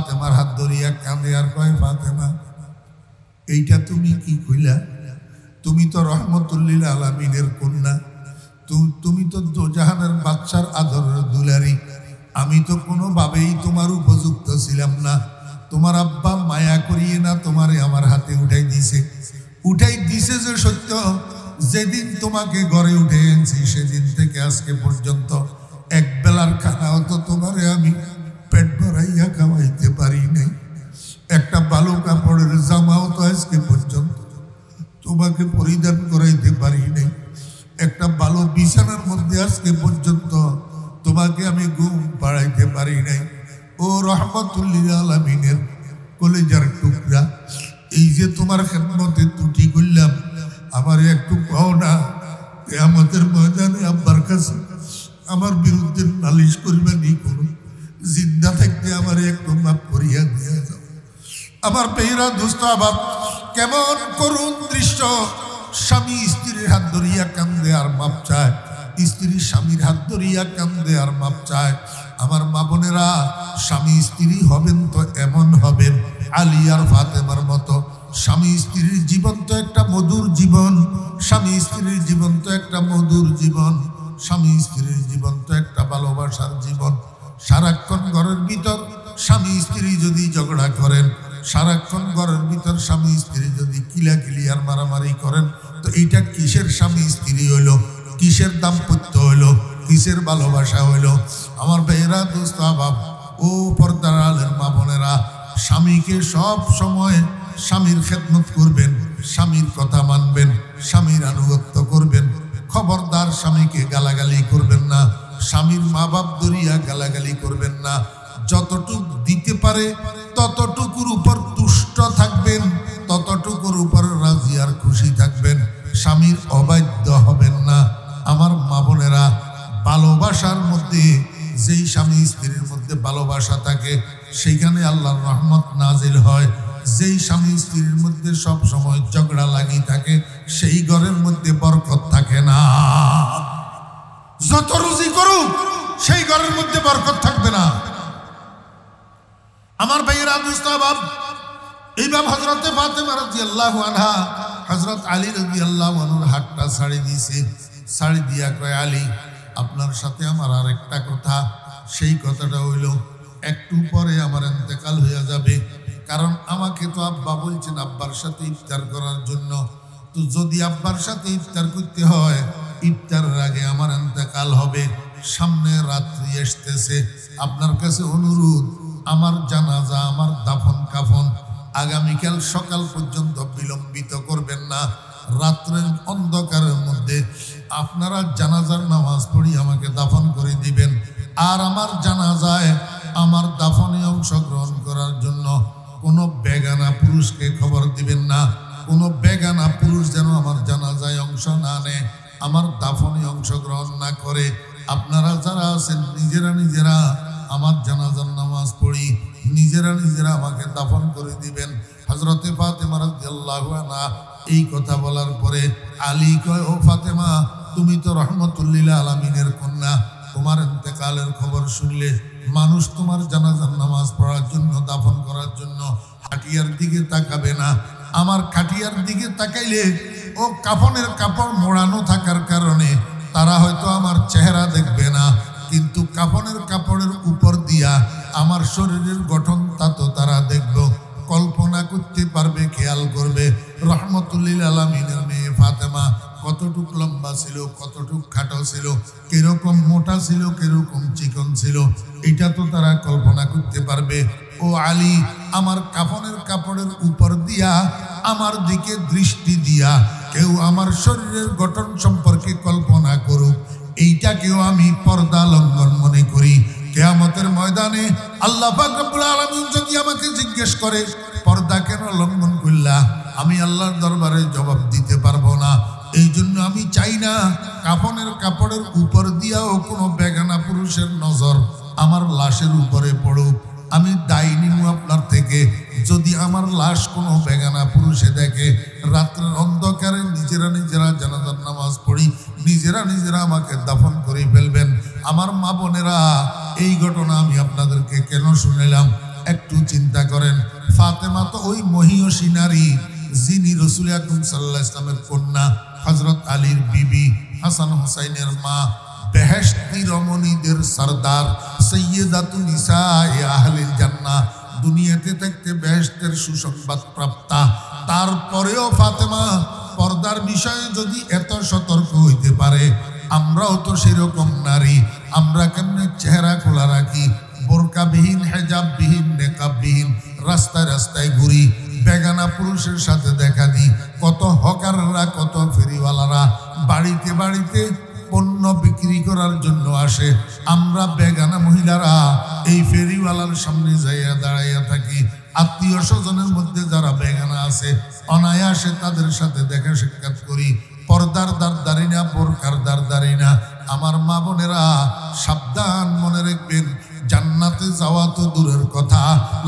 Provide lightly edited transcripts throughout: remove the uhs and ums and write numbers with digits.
ফাতেমার হাত ধরিয়া কাঁদে আর কয়, ফাতেমা এইটা তুমি কি কইলা? তুমি তো রহমতুল্লিল আলামিনের কন্যা, তুমি তো দোজাহানের বাদশার আদরের দুলারি। আমি তো কোনোভাবেই তোমার উপযুক্ত ছিলাম না। তোমার আব্বা মায়া করিয়ে না তোমারে আমার হাতে উঠাই দিছে যে সত্য। যেদিন তোমাকে ঘরে উঠে এনেছি সেদিন থেকে আজকে পর্যন্ত এক বেলার খানাও তো তোমারে আমি পেট ভরাইয়া খাওয়াইতে পারি নাই। একটা ভালো কাপড়ের জামাও তো আজকে পর্যন্ত তোমাকে পরিধান করাইতে পারি নাই। একটা ভালো বিছানার মধ্যে আজকে পর্যন্ত তোমাকে আমি ঘুম পাড়াইতে পারি নাই। ও রহমতুল্লিল আলামিনের কলেজার টুকরা, এই যে তোমার খেদমতে ত্রুটি করলাম, আমার একটু পাও না? কিয়ামতের ময়দানে আব্বার কাছে আমার বিরুদ্ধে নালিশ করবে নি করো, জিন্দা থাকতে আমার একটু মাপ করিয়া দিয়া যাও। আমার বেহরা দুস্থ আবাব, কেমন করুণ দৃশ্য! স্বামী স্ত্রীর হাত ধরিয়া কান্দে আর মাপ চায়, স্ত্রী স্বামীর হাত ধরিয়া কান্দে আর মাপ চায়। আমার মা বোনেরা, স্বামী স্ত্রী হবেন তো এমন হবেন আলী আর ফাতেমার মতো। স্বামী স্ত্রীর জীবন তো একটা মধুর জীবন, স্বামী স্ত্রীর জীবন তো একটা মধুর জীবন, স্বামী স্ত্রীর জীবন তো একটা ভালোবাসার জীবন। সারাক্ষণ ঘরের ভিতর স্বামী স্ত্রী যদি ঝগড়া করেন, সারাক্ষণ ঘরের ভিতর স্বামী স্ত্রী যদি কিলাকিলি আর মারামারি করেন, তো এইটা কিসের স্বামী স্ত্রী হইল? কিসের দাম্পত্য হইল? কিসের ভালোবাসা হইল? আমার ভাইয়েরা, দোস্ত আবাব, ও পর্দার আলের মা বোনেরা, স্বামীকে সব সময় স্বামীর খেদমত করবেন, স্বামীর কথা মানবেন, স্বামীর আনুগত্য করবেন। খবরদার স্বামীকে গালাগালি করবেন না, স্বামীর মা বাপ ধরিয়া গালাগালি করবেন না। যতটুক দিতে পারে ততটুকুর উপর তুষ্ট থাকবেন, ততটুকুর উপর রাজি আর খুশি থাকবেন। স্বামীর অবাধ্য হবেন না। আমার মা বোনেরা, ভালোবাসার মধ্যে, যেই স্বামী স্ত্রীর মধ্যে ভালোবাসা থাকে সেইখানে আল্লাহর রহমত নাজিল হয়। যেই স্বামী স্ত্রীর মধ্যে সব সময় ঝগড়া লাগি থাকে সেই ঘরের মধ্যে বরকত থাকে না। যত রুজি করুক সেই ঘরের মধ্যে বরকত থাকবে না। আমার ভাইয়েরা, দুস্তাবাব, এইভাবে হযরতে ফাতেমা রাদিয়াল্লাহু আনহা হযরত আলী রাদিয়াল্লাহু আনহুর হাতটা ছাড়ি দিয়েছে। ছাড়ি দিয়া কয়, আলী, আপনার সাথে আমার আর একটা কথা। সেই কথাটা হইল, একটু পরে আমার ইন্তেকাল হয়ে যাবে। কারণ আমাকে তো আব্বা বলছেন আব্বার সাথে ইফতার করার জন্য। তো যদি আব্বার সাথে ইফতার করতে হয়, ইফতারের আগে আমার ইন্তেকাল হবে। সামনে রাত্রি আসতেছে, আপনার কাছে অনুরোধ, আমার জানাজা, আমার দাফন কাফন আগামীকাল সকাল পর্যন্ত বিলম্বিত করবেন না। রাত্রের অন্ধকারের মধ্যে আপনারা জানাজার নামাজ পড়ি আমাকে দাফন করে দিবেন। আর আমার জানাজায়, আমার দাফনে অংশগ্রহণ করার জন্য কোনো বেগানা পুরুষকে খবর দিবেন না। কোনো বেগানা পুরুষ যেন আমার জানাজায় অংশ না নেয়, আমার দাফনে অংশগ্রহণ না করে। আপনারা যারা আছেন নিজেরা আমার জানাজার নামাজ পড়ি, নিজেরা আমাকে দাফন করে দিবেন। হযরতে ফাতেমা রাদিয়াল্লাহু আনহা এই কথা বলার পরে আলী কয়, ও ফাতেমা, তুমি তো রহমতুল্লিল আলামিনের কন্যা, তোমার ইন্তেকালের খবর শুনলে মানুষ তোমার জানাজার নামাজ পড়ার জন্য, দাফন করার জন্য খাটিয়ার দিকে তাকাবে না। আমার খাটিয়ার দিকে তাকাইলে ও কাফনের কাপড় মোড়ানো থাকার কারণে তারা হয়তো আমার চেহারা দেখবে না, কিন্তু কাফনের কাপড়ের উপর দিয়া আমার শরীরের গঠন তা তো তারা দেখবে, কল্পনা করতে পারবে, খেয়াল করবে। রহমতুল্লিল আলামিনের মেয়ে ফাতেমা কতটুক লম্বা ছিল, কতটুক খাটো ছিল, কিরকম মোটা ছিল, কিরকম চিকন ছিল, এটা তো তারা কল্পনা করতে পারবে। ও আলী, আমার কাফনের কাপড়ের উপর দিয়া আমার দিকে দৃষ্টি দিয়া কেউ আমার শরীরের গঠন সম্পর্কে কল্পনা করুক, এইটাকেও আমি পর্দা লঙ্ঘন মনে করি। কিয়ামতের ময়দানে আল্লাহ পাক রব্বুল আলামিন যদি আমাকে জিজ্ঞেস করে পর্দা কেন লঙ্ঘন করলা, আমি আল্লাহর দরবারে জবাব দিতে পারবো না। এই জন্য আমি চাই না কাফনের কাপড়ের উপর দিয়াও কোনো বেগানা পুরুষের নজর আমার লাশের উপরে পড়ুক। আমি দায় নিব আপনার থেকে। যদি আমার লাশ কোনো বেগানা পুরুষে দেখে, রাত্রের অন্ধকারে নিজেরা জানাজার নামাজ পড়ি, নিজেরা আমাকে দাফন করে ফেলবেন। আমার মা বোনেরা, এই ঘটনা আমি আপনাদেরকে কেন শুনাইলাম? একটু চিন্তা করেন, ফাতেমা তো ওই মহিয়সী নারী যিনি রাসূল আকরাম সাল্লাল্লাহু আলাইহি ওয়াসাল্লামের কন্যা, হযরত আলীর বিবি, হাসান হুসাইনের মা, বেহেশতি রমণীদের সরদার, সাইয়্যিদাতুন নিসায়ে আহলিল জান্নাহ, দুনিয়াতে থাকতে বেহেশতের সুসংবাদ প্রাপ্তা। তারপরেও ফাতেমা পর্দার বিষয়ে যদি এত সতর্ক হইতে পারে, আমরাও তো সেরকম নারী। আমরা কেমনে চেহারা খোলা রাখি, বোরকাবিহীন, হেজাববিহীন, নেকাববিহীন রাস্তায় রাস্তায় ঘুরি, বেগানা পুরুষের সাথে দেখা দিই। কত হকাররা, কত ফেরিওয়ালারা বাড়িতে বাড়িতে পণ্য বিক্রি করার জন্য আসে। আমরা বেগানা মহিলারা এই ফেরিওয়ালার সামনে যাইয়া দাঁড়াইয়া থাকি। আত্মীয় স্বজনের মধ্যে যারা বেগানা আছে, অনায়াসে তাদের সাথে দেখা সাক্ষাৎ করি। পর্দার দারদারি না, বোরকার দারদারি না। আমার মা বোনেরা সাবধান, মনে রাখবেন, জান্নাতে যাওয়া তো দূরের কথা,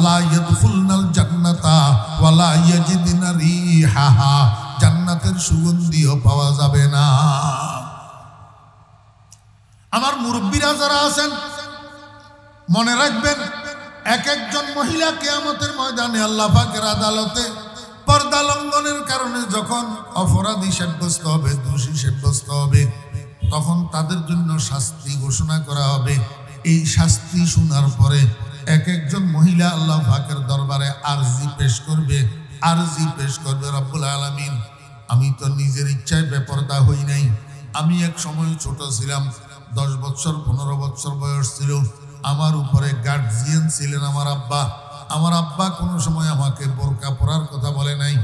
লা ইয়াদখুলনাল জান্নাতা ওয়ালা ইয়াজিদনা রিহাহা, জান্নাতের সুগন্ধিও পাওয়া যাবে না। আমার মুরব্বীরা যারা আছেন, মনে রাখবেন, এক একজন মহিলা কিয়ামতের ময়দানে আল্লাহ পাকের আদালতে পর্দা লঙ্ঘনের কারণে যখন অপরাধী সাব্যস্ত হবে, দোষী সাব্যস্ত হবে, তখন তাদের জন্য শাস্তি ঘোষণা করা হবে। এই শাস্তি শোনার পরে এক একজন মহিলা আল্লাহ পাকের দরবারে আরজি পেশ করবে। আরজি পেশ করবে, রব্বুল আলামিন, আমি তো নিজের ইচ্ছায় বেপরদা হই নাই। আমি এক সময় ছোট ছিলাম, 10 বছর 15 বছর বয়স ছিল। আমার উপরে গার্জিয়ান ছিলেন আমার আব্বা। আমার আব্বা কোনো সময় আমাকে বোরকা পরার কথা বলে নাই,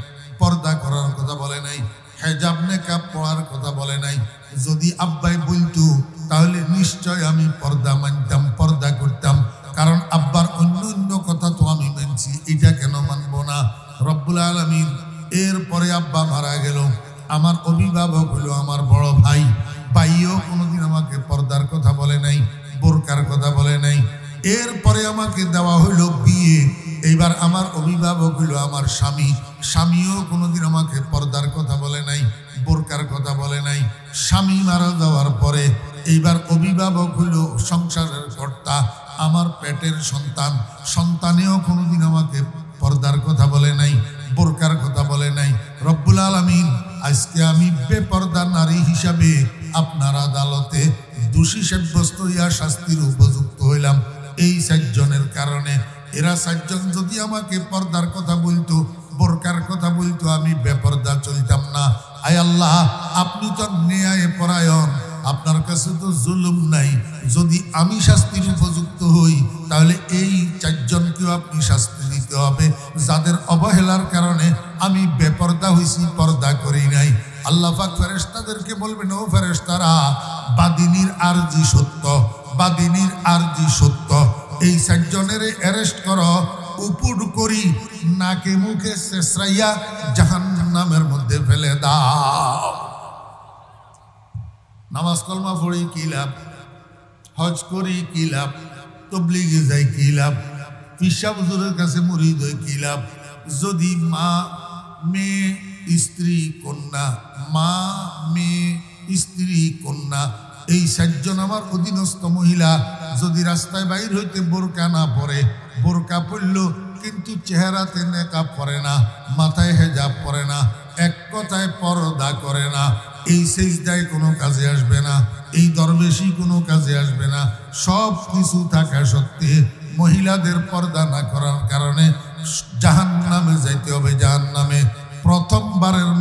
পর্দা করার কথা বলে নাই, হেজাব নেকাব পরার কথা বলে নাই। যদি আব্বাই বলতো তাহলে নিশ্চয় আমি পর্দা মানতাম, পর্দা করতাম, কারণ আব্বার অন্য অন্য কথা তো আমি মানছি, এটা কেন মানবো না? রব্বুল আলামিন। এরপরে আব্বা মারা গেল। আমার অভিভাবক হলো আমার বড় ভাই। ভাইও কোনোদিন আমাকে পর্দার কথা বলে নাই, বোরকার কথা বলে নাই। এরপরে আমাকে দেওয়া হইল বিয়ে। এইবার আমার অভিভাবক হইল আমার স্বামী। স্বামীও কোনোদিন আমাকে পর্দার কথা বলে নাই, বোরকার কথা বলে নাই। স্বামী মারা যাওয়ার পরে এইবার অভিভাবক হইল সংসারের কর্তা, আমার পেটের সন্তান। সন্তানেও কোনোদিন আমাকে পর্দার কথা বলে নাই, বোরকার কথা বলে নাই। রব্বুল আলামিন, আজকে আমি বেপর্দা নারী হিসাবে আপনার আদালতে দোষী সাব্যস্ত হইয়া শাস্তির উপযুক্ত হইলাম এই 4 জনের কারণে। এরা 4 জন যদি আমাকে পর্দার কথা বলতো, বোরকার কথা বলতো, আমি বেপর্দা চলতাম না। আয় আল্লাহ, আপনি তো ন্যায় পরায়ণ, আপনার কাছে তো জুলুম নাই। যদি আমি শাস্তির উপযুক্ত হই, তাহলে এই 4 জনকেও আপনি শাস্তি দিতে হবে, যাদের অবহেলার কারণে আমি বেপর্দা হইছি, পর্দা করি নাই। আল্লাহ পাক ফেরেশতাদেরকে বলবেন, ও ফেরেশতারা, বাদিনীর আরজি সত্য, বাদিনীর আরজি সত্য, এই 4 জনের অ্যারেস্ট করো, উপুড় করি নাকে মুখে শেষরাইয়া জাহান্নামের মধ্যে ফেলে দাও। নামাজ কলমা পড়ি কি লাভ? হজ করি কি লাভ? তবলিগে যাই কি লাভ? পিসা হুজুরের কাছে মুরিদ হই কি লাভ? যদি মা, মেয়ে, স্ত্রী, কন্যা, মা, মেয়ে, স্ত্রী, কন্যা, এই 4 জন আমার অধীনস্থ মহিলা যদি রাস্তায় বাইর হইতে বোরকা না পরে, বোরকা পরল কিন্তু চেহারাতে নেকাব পরে না, মাথায় হেজাব পরে না, এক কথায় পর্দা করে না, এই সেজদায় কোনো কাজে আসবে না, এই দরবেশি কোনো কাজে আসবে না। সব কিছু থাকা সত্ত্বে মহিলাদের পর্দা না করার কারণে জাহান্নামে যাইতে হবে। জাহান্নামে প্রথমবারের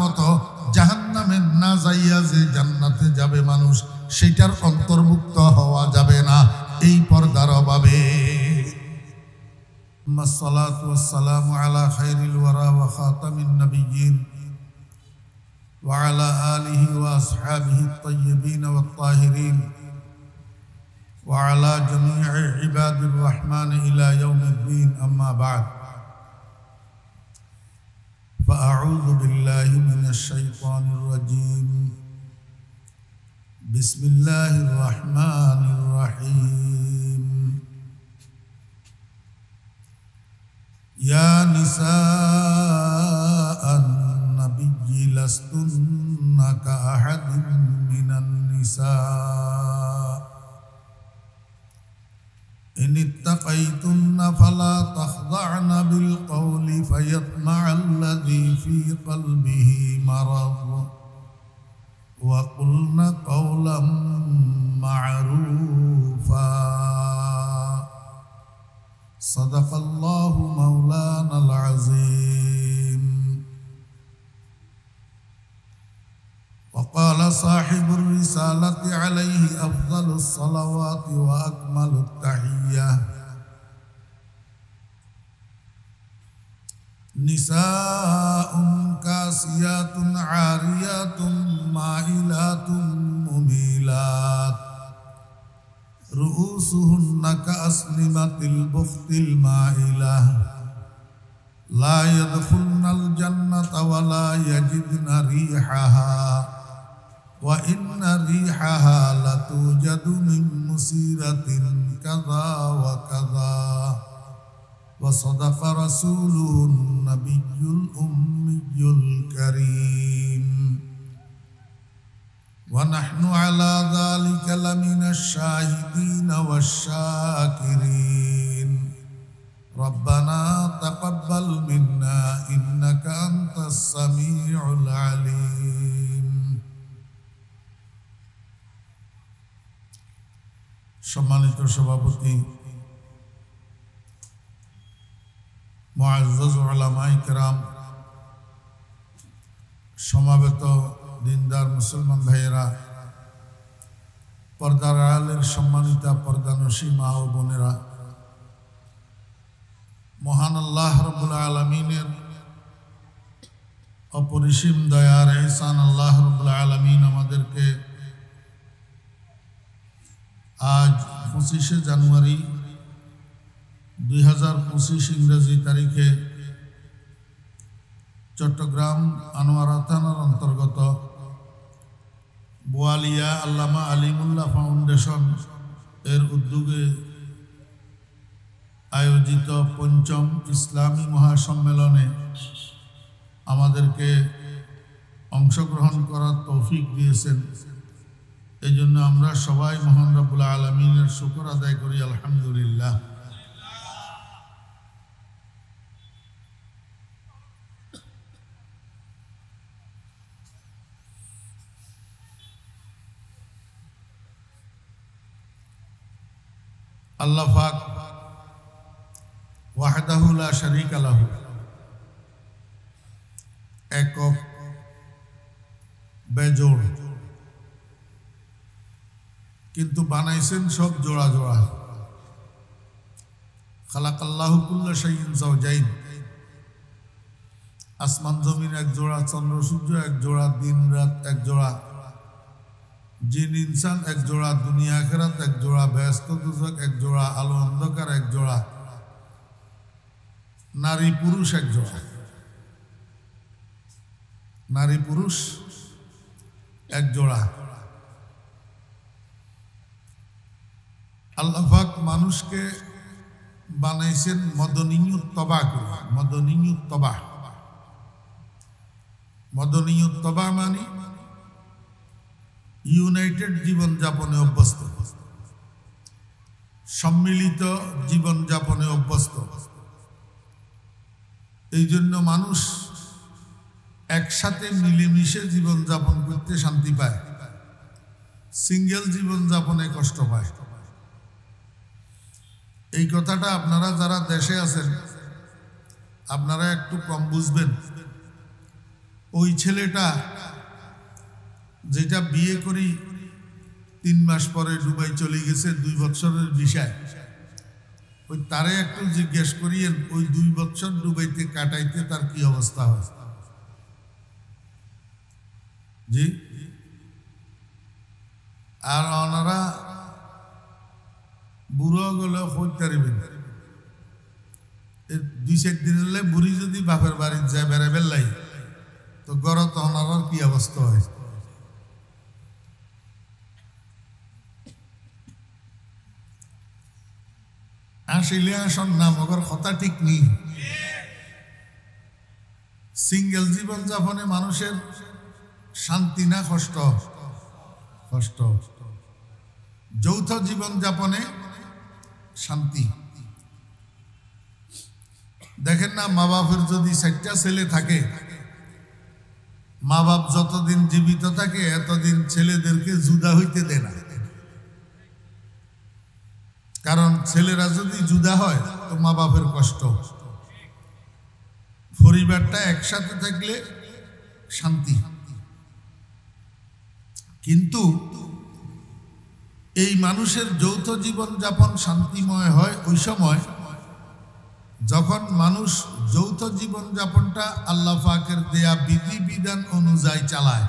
মতো জাহান্নামে না যাইয়া যে জান্নাতে যাবে মানুষ, সেটার অন্তর্ভুক্ত হওয়া যাবে না এই পর্দার অভাবে। আসসালাতু ওয়াসসালামু আলা খায়রিল ওয়ারা ওয়া খাতামিন নাবিয়্যিন ওয়া আলা আলিহি ওয়া আসহাবিহি আত-তাইয়্যিবিন ওয়াত তাহিরিন ওয়া আলা জামি'i ইবাদির রহমান ইলা ইয়াউমিদ্দিন, আম্মা বা'দ। فأعوذ بالله من الشيطان الرجيم. بسم الله الرحمن الرحيم. يا نساء النبي لستن كأحد من النساء إن اتقيتن اتقيتن فلا تخضعن بالقول فيطمع الذي في قلبه مرض وقلن قولا معروفا صدق الله مولانا العظيم. وقال صاحب الرسالة عليه أفضل الصلوات وأكمل التحية: نساء كاسيات عاريات مائلات مميلات رؤوسهن كأسنمة البخت المائلة لا يدخلن الجنة ولا يجدن ريحها وإن ريحها لتوجد من مسيرة كذا وكذا وصدق رسوله النبي الأمي الكريم ونحن على ذلك لمن الشاهدين والشاكرين. ربنا تقبل منا إنك أنت السميع العليم. সম্মানিত সভাপতি, মুআজ্জাজ উলামায়ে কেরাম, সমাবেত দিনদার মুসলমান ভাইয়েরা, পর্দার আড়ালের সম্মানিতা পর্দানশী মা ও বোনেরা, মহান আল্লাহ রাব্বুল আলামিনের অপরিসীম দয়ার ইহসান আল্লাহ রাব্বুল আলামিন আমাদেরকে আজ 25শে জানুয়ারি 2025 ইংরেজি তারিখে চট্টগ্রাম আনোয়ারা থানার অন্তর্গত বোয়ালিয়া আল্লামা আলিমুল্লাহ ফাউন্ডেশন এর উদ্যোগে আয়োজিত ৫ম ইসলামী মহাসম্মেলনে আমাদেরকে অংশগ্রহণ করার তৌফিক দিয়েছেন। এই জন্য আমরা সবাই মহান রব্বুল আলামিনের শুকর আদায় করি, আলহামদুলিল্লাহ। আল্লাহ পাক ওয়াহদাহু লা শারীকা লাহু, একক বেজোড়, কিন্তু বানাইছেন সব জোড়া জোড়া। খালাকাল্লাহু কুল্লা শাইইন যাওজাইন, আসমান জমিন এক জোড়া, চন্দ্র সূর্য এক জোড়া, দিন রাত এক জোড়া, জিন ইনসান এক জোড়া, দুনিয়া আখিরাত এক জোড়া, ব্যস্ত দুজক এক জোড়া, আলো অন্ধকার এক জোড়া, নারী পুরুষ এক জোড়া, নারী পুরুষ এক জোড়া। আল্লাহ পাক মানুষকে বানাইছেন মদনীয়ত তবা করে। মদনীয়ত তবা, মদনীয়ত তবা মানে ইউনাইটেড জীবনযাপনে অভ্যস্ত, সম্মিলিত জীবনযাপনে অভ্যস্ত। এই জন্য মানুষ একসাথে মিলেমিশে জীবনযাপন করতে শান্তি পায়, সিঙ্গেল জীবনযাপনে কষ্ট পায়। এই কথাটা আপনারা যারা দেশে আছেন আপনারা একটু কম বুঝবেন। ওই ছেলেটা যেটা বিয়ে করি 3 মাস পরে দুবাই চলে গেছে 2 বছরের ভিসায়, ওই তারে একটু জিজ্ঞেস করিয়েন ওই 2 বছর দুবাইতে কাটাইতে তার কি অবস্থা হয়। জি, আর ওনারা বুড়ো গেলে হইতে পারবেন। 2-4 দিন হলে বুড়ি যদি বাপের বাড়ি যায় বেড়াবেন লাই, তো গড় তো ওনার কি অবস্থা হয়। আসলে আসন না, মগর কথা ঠিক নেই। সিঙ্গেল জীবন যাপনে মানুষের শান্তি না কষ্ট? কষ্ট। যৌথ জীবন যাপনে শান্তি। দেখেন না, মা বাপের যদি 4টা ছেলে থাকে, মা বাপ যতদিন জীবিত থাকে এতদিন ছেলেদেরকে জুদা হইতে দেয় না। কারণ ছেলেরা যদি জুদা হয় তো মা বাপের কষ্ট। পরিবারটা একসাথে থাকলে শান্তি। কিন্তু এই মানুষের যৌথ জীবন যাপন শান্তিময় হয় ওই সময় যখন মানুষ যৌথ জীবন যাপনটা আল্লাহ পাকের দেয়া বিধিবিধান অনুযায়ী চালায়।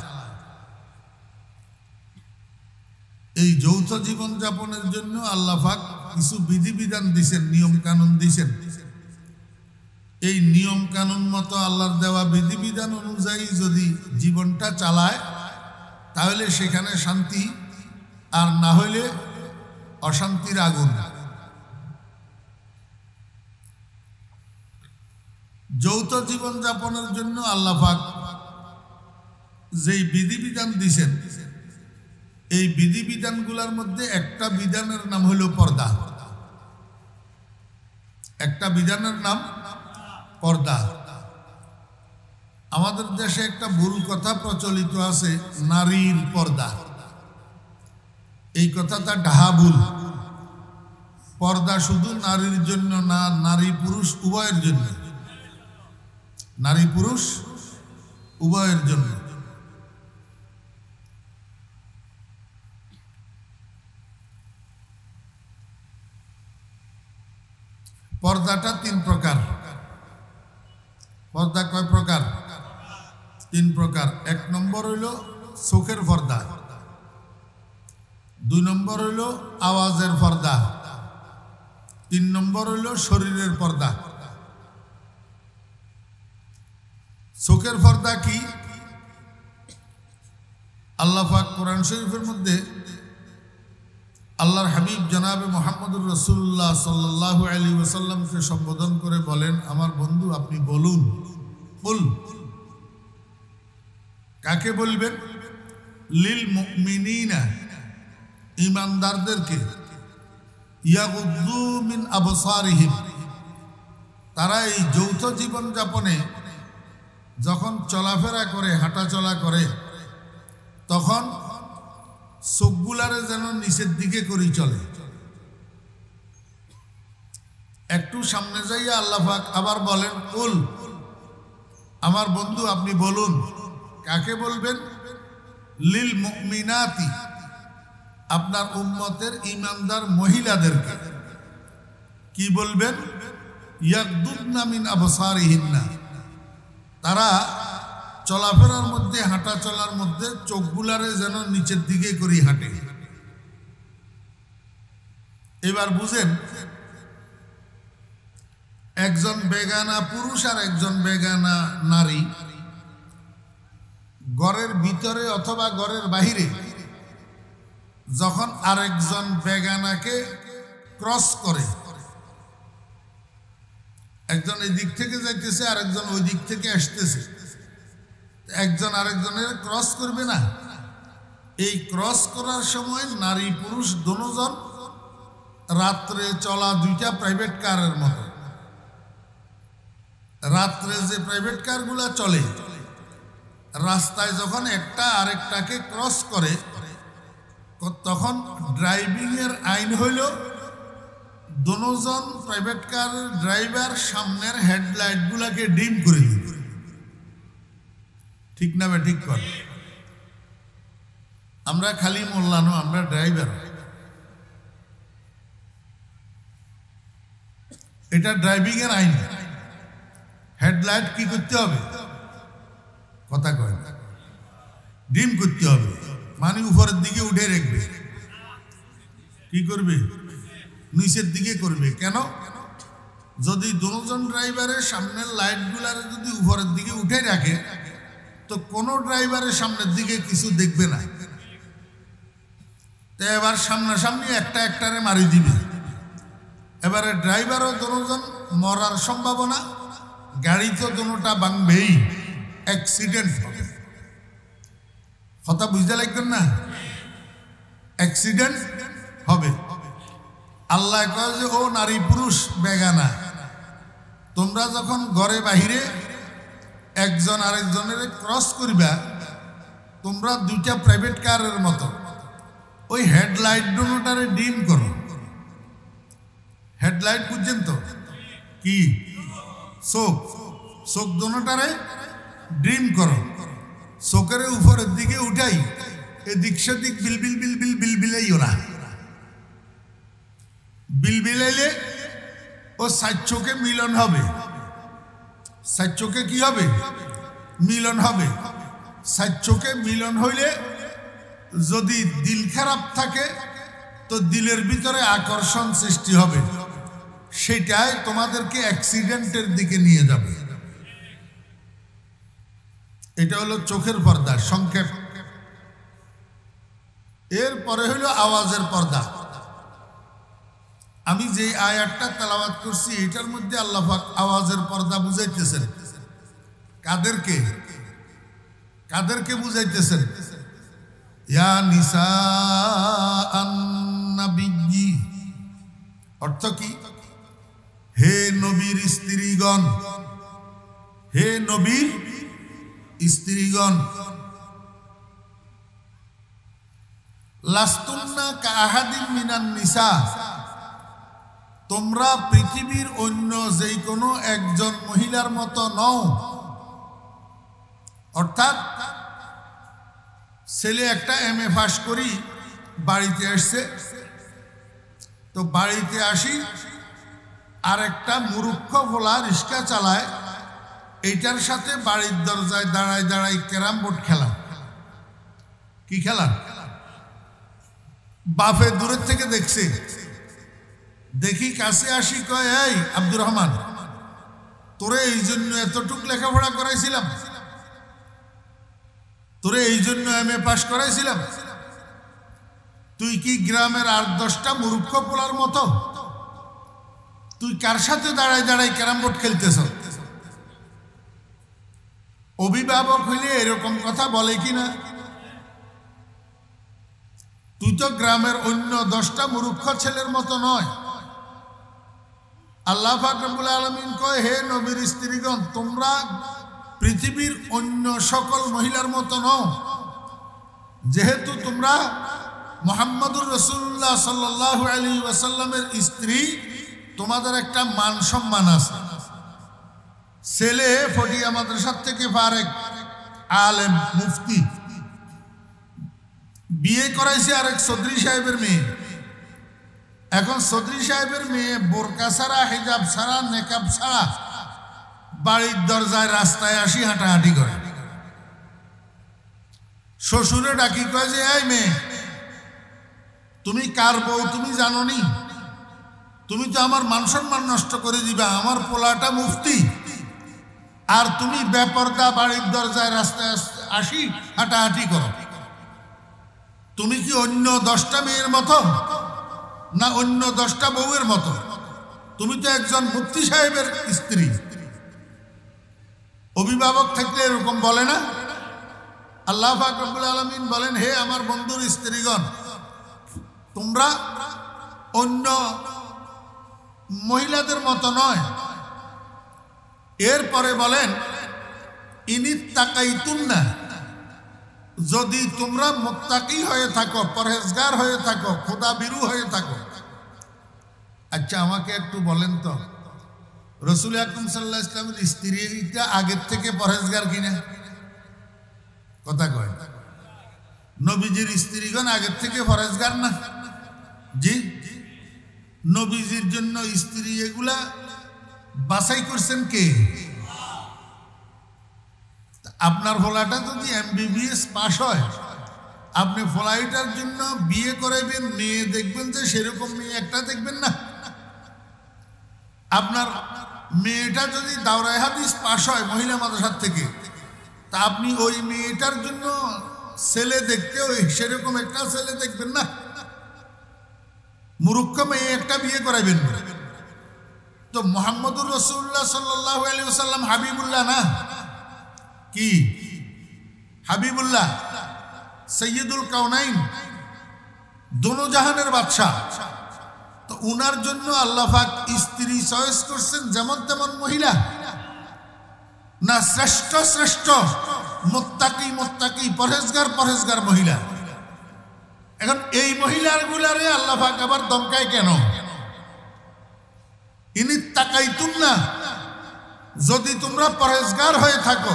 এই যৌথ জীবন যাপনের জন্য আল্লাহ পাক কিছু বিধিবিধান দিয়েছেন, নিয়ম কানুন দিয়েছেন। এই নিয়ম কানুন মতো আল্লাহর দেওয়া বিধিবিধান অনুযায়ী যদি জীবনটা চালায় তাহলে সেখানে শান্তি, আর না হইলে অশান্তির আগুন। যৌথ জীবন যাপনের জন্য আল্লাহ পাক যেই বিধিবিধান দিয়েছেন, এই বিধিবিধানগুলোর মধ্যে একটা বিধানের নাম হলো পর্দা। একটা বিধানের নাম পর্দা। আমাদের দেশে একটা ভুল কথা প্রচলিত আছে, নারীর পর্দা। এই কথাটা ডাহা ভুল। পর্দা শুধু নারীর জন্য না, নারী পুরুষ উভয়ের জন্য। নারী পুরুষ উভয়ের জন্য। পর্দাটা 3 প্রকার। পর্দা কয় প্রকার? 3 প্রকার। 1 নম্বর হইল চোখের পর্দা, 2 নম্বর হইল আওয়াজের পর্দা, 3 নম্বর হইল শরীরের পর্দা। চোখের পর্দা কি? আল্লাহ পাক কোরআন শরীফের মধ্যে আল্লাহর হাবিব জনাবে মুহাম্মদুর রাসূলুল্লাহ সাল্লাল্লাহু আলাইহি ওয়াসাল্লামকে সম্বোধন করে বলেন, আমার বন্ধু আপনি বলুন। বল। কাকে বলবেন? লিল মুমিনিনা, ঈমানদারদেরকে। ইয়াগুদ্দু মিন আবসারিহিম, তারা এই যৌথ জীবন যাপনে যখন চলাফেরা করে, হাঁটাচলা করে, তখন চোখগুলারে যেন নিচের দিকে করে চলে। একটু সামনে যাইয়া আল্লাহ পাক আবার বলেন, কুল, আমার বন্ধু আপনি বলুন। কাকে বলবেন? লিল মুমিনাতি, আপনার উম্মতের ঈমানদার মহিলাদেরকে। কি বলবেন? ইয়াগদুদনা মিন আবসারিহিন্না, তারা চলাফেরার মধ্যে, হাঁটা চলার মধ্যে চোখগুলারে যেন নিচের দিকে করে হাঁটে। এবার বুঝেন, একজন বেগানা পুরুষ আর একজন বেগানা নারী ঘরের ভিতরে অথবা ঘরের বাহিরে যখন আরেকজন বেগানাকে ক্রস করে, একজন এই দিক থেকে যাইতেছে, আরেকজন ওই দিক থেকে আসতেছে, একজন আরেকজনের ক্রস করবে না? এই ক্রস করার সময় নারী পুরুষ দুজন রাত্রে চলা 2টা প্রাইভেট কারের মতো। রাত্রে যে প্রাইভেট কারগুলা চলে, রাস্তায় যখন একটা আরেকটাকে ক্রস করে, তখন ড্রাইভিং এর আইন হইল দুজন প্রাইভেট কার ড্রাইভার সামনের হেডলাইট গুলাকে ডিম করে দিবে। ঠিক না? ঠিক কর। আমরা খালি মোল্লানো, আমরা ড্রাইভার। এটা ড্রাইভিং এর আইন। হেডলাইট কি করতে হবে? কথা কয়, ডিম করতে হবে, মানে উপরের দিকে উঠে রাখবে। কি করবে? নিচের দিকে করবে। কেন? যদি দুজন ড্রাইভারের সামনের লাইট গুলার যদি উপরের দিকে উঠে রাখে তো কোন ড্রাইভারের সামনের দিকে কিছু দেখবে না। তো এবার সামনাসামনি একটা একটারে মারি দিবে। এবারে ড্রাইভারও দুজন মরার সম্ভাবনা, গাড়ি তো দুটা ভাঙবেই, অ্যাক্সিডেন্ট হবে। কথা বুঝতে লাগবেন না? অ্যাক্সিডেন্ট হবে। আল্লাহ কয় যে ও নারী পুরুষ বেগানা, তোমরা যখন ঘরে বাহিরে একজন আরেকজনের ক্রস করিবা, তোমরা দুইটা প্রাইভেট কারের মতো ওই হেডলাইট দুটারে ডিম করো। হেডলাইট বুঝছেন তো কি? চোখ, চোখ দুটারে ডিম করো। চোখের উপরের দিকে উঠাই এদিক সেদিক বিলবিল বিলবিল বিলবিলাই ওরা বিলবিলাইলে ও সাত চোখে মিলন হবে। সাত চোখে কি হবে? মিলন হবে। সাত চোখে মিলন হইলে যদি দিল খারাপ থাকে তো দিলের ভিতরে আকর্ষণ সৃষ্টি হবে, সেটাই তোমাদেরকে অ্যাক্সিডেন্টের দিকে নিয়ে যাবে। এটা হলো চোখের পর্দা সংক্ষেপ। এরপরে হলো আওয়াজের পর্দা। আমি যে আয়াতটা তেলাওয়াত করছি এটার মধ্যে আল্লাহ পাক আওয়াজের পর্দা বুঝাইতেছেন। কাদেরকে? কাদেরকে বুঝাইতেছেন? ইয়া নিসা আন-নবী, অর্থ কি? হে নবীর স্ত্রীগণ, হে নবীর স্ত্রীগণ, লাস্তুন্না কাআহাদিন মিনান নিসা, তোমরা পৃথিবীর অন্য যে কোনো একজন মহিলার মতো নও। অর্থাৎ ছেলে একটা MA পাস করি বাড়িতে আসছে, তো বাড়িতে আসি আর একটা মূর্খ ভোলা রিক্সা চালায়, এইটার সাথে বাড়ির দরজায় দাঁড়ায় দাঁড়ায় ক্যারাম বোর্ড খেলা। কি খেলা? বাপে দূরের থেকে দেখছে, দেখি কাছে আসি, কয় এই আব্দুর রহমান, তোরে এই জন্য এতটুক লেখাপড়া করাইছিলাম, তোরে এই জন্য MA পাস করাইছিলাম, তুই কি গ্রামের 8-10টা মূর্খ পোলার মতো তুই কার সাথে দাঁড়ায় দাঁড়ায় ক্যারাম বোর্ড খেলতেছ? অভিভাবক হইলে এরকম কথা বলে কিনা? তুই তো গ্রামের অন্য 10টা মূর্খ ছেলের মতো নয়। আল্লাহ পাক রব্বুল আলামিন কয়, হে নবীর স্ত্রীগণ, তোমরা পৃথিবীর অন্য সকল মহিলার মতো নও। যেহেতু তোমরা মুহাম্মদুর রাসূলুল্লাহ সাল্লাল্লাহু আলাইহি ওয়াসাল্লামের স্ত্রী, তোমাদের একটা মান সম্মান আছে। ছেলে ফটিয়া মাদ্রাসার থেকে ফারেক আলেম মুফতি, বিয়ে করাইছে আরেক চৌধুরী সাহেবের মেয়ে। এখন চৌধুরী সাহেবের মেয়ে বোরকা ছাড়া, হিজাব ছাড়া, নেকাব ছাড়া বাড়ির দরজায় রাস্তায় আসি হাঁটাহাঁটি করে। শ্বশুরে ডাকি কয় যে, এই মেয়ে, তুমি কার বউ তুমি জানো নি? তুমি তো আমার মান সম্মান নষ্ট করে দিবা। আমার পোলাটা মুফতি আর তুমি বেপরদা বাড়ির দরজায় রাস্তায় আসি হাঁটাহাঁটি করো। তুমি কি অন্য 10টা মেয়ের মতো, না অন্য 10টা বউয়ের মতো? তুমি তো একজন মুফতি সাহেবের স্ত্রী। অভিভাবক থাকলে এরকম বলে না? আল্লাহ পাক রব্বুল আলামিন বলেন, হে আমার বন্ধুর স্ত্রীগণ, তোমরা অন্য মহিলাদের মতো নয়। এরপরে বলেন, ইনিত্তাকাইতুন্না, যদি তোমরা মুত্তাকি হয়ে থাকো, পরহেজগার হয়ে থাকো, খোদাবিরু হয়ে থাকো। আচ্ছা, আমাকে একটু বলেন তো, রাসূল আকরাম সাল্লাল্লাহু আলাইহি ওয়াসাল্লামের স্ত্রীটা আগের থেকে পরহেজগার কিনা? কথা কয়। নবীজির স্ত্রীগণ আগের থেকে পরহেজগার না? জি। নবীজির জন্য স্ত্রী এগুলা বাছাই করছেন কে? আপনার ফলাটা যদি MBBS পাশ হয়, আপনি ফলাইটার জন্য বিয়ে করাইবেন, মেয়ে দেখবেন যে সেরকম মেয়ে একটা দেখবেন না। আপনার মেয়েটা যদি দাওরায়ে হাদিস পাশ হয় মহিলা মাদ্রাসা থেকে, তা আপনি ওই মেয়েটার জন্য ছেলে দেখতে ওই সেরকম একটা ছেলে দেখবেন না। মূর্খ মেয়ে একটা বিয়ে করাইবেন। তো মুহাম্মদুর রাসূলুল্লাহ সাল্লাল্লাহু আলাইহি ওয়াসাল্লাম হাবিবুল্লাহ না? কি হাবিবুল্লাহ? সৈয়দুল কাউনাইন, দোনো জাহানের বাদশা। তো উনার জন্য আল্লাহ পাক স্ত্রী চয়েস করছেন যেমন তেমন মহিলা, না শ্রেষ্ঠ শ্রেষ্ঠ মুত্তাকি মুত্তাকি পরহেজগার পরহেজগার মহিলা? এখন এই মহিলার গুলারে আল্লাহ পাক আবার দমকায় কেন? ইনি তাকাইতুন না, যদি তোমরা পরহেজগার হয়ে থাকো।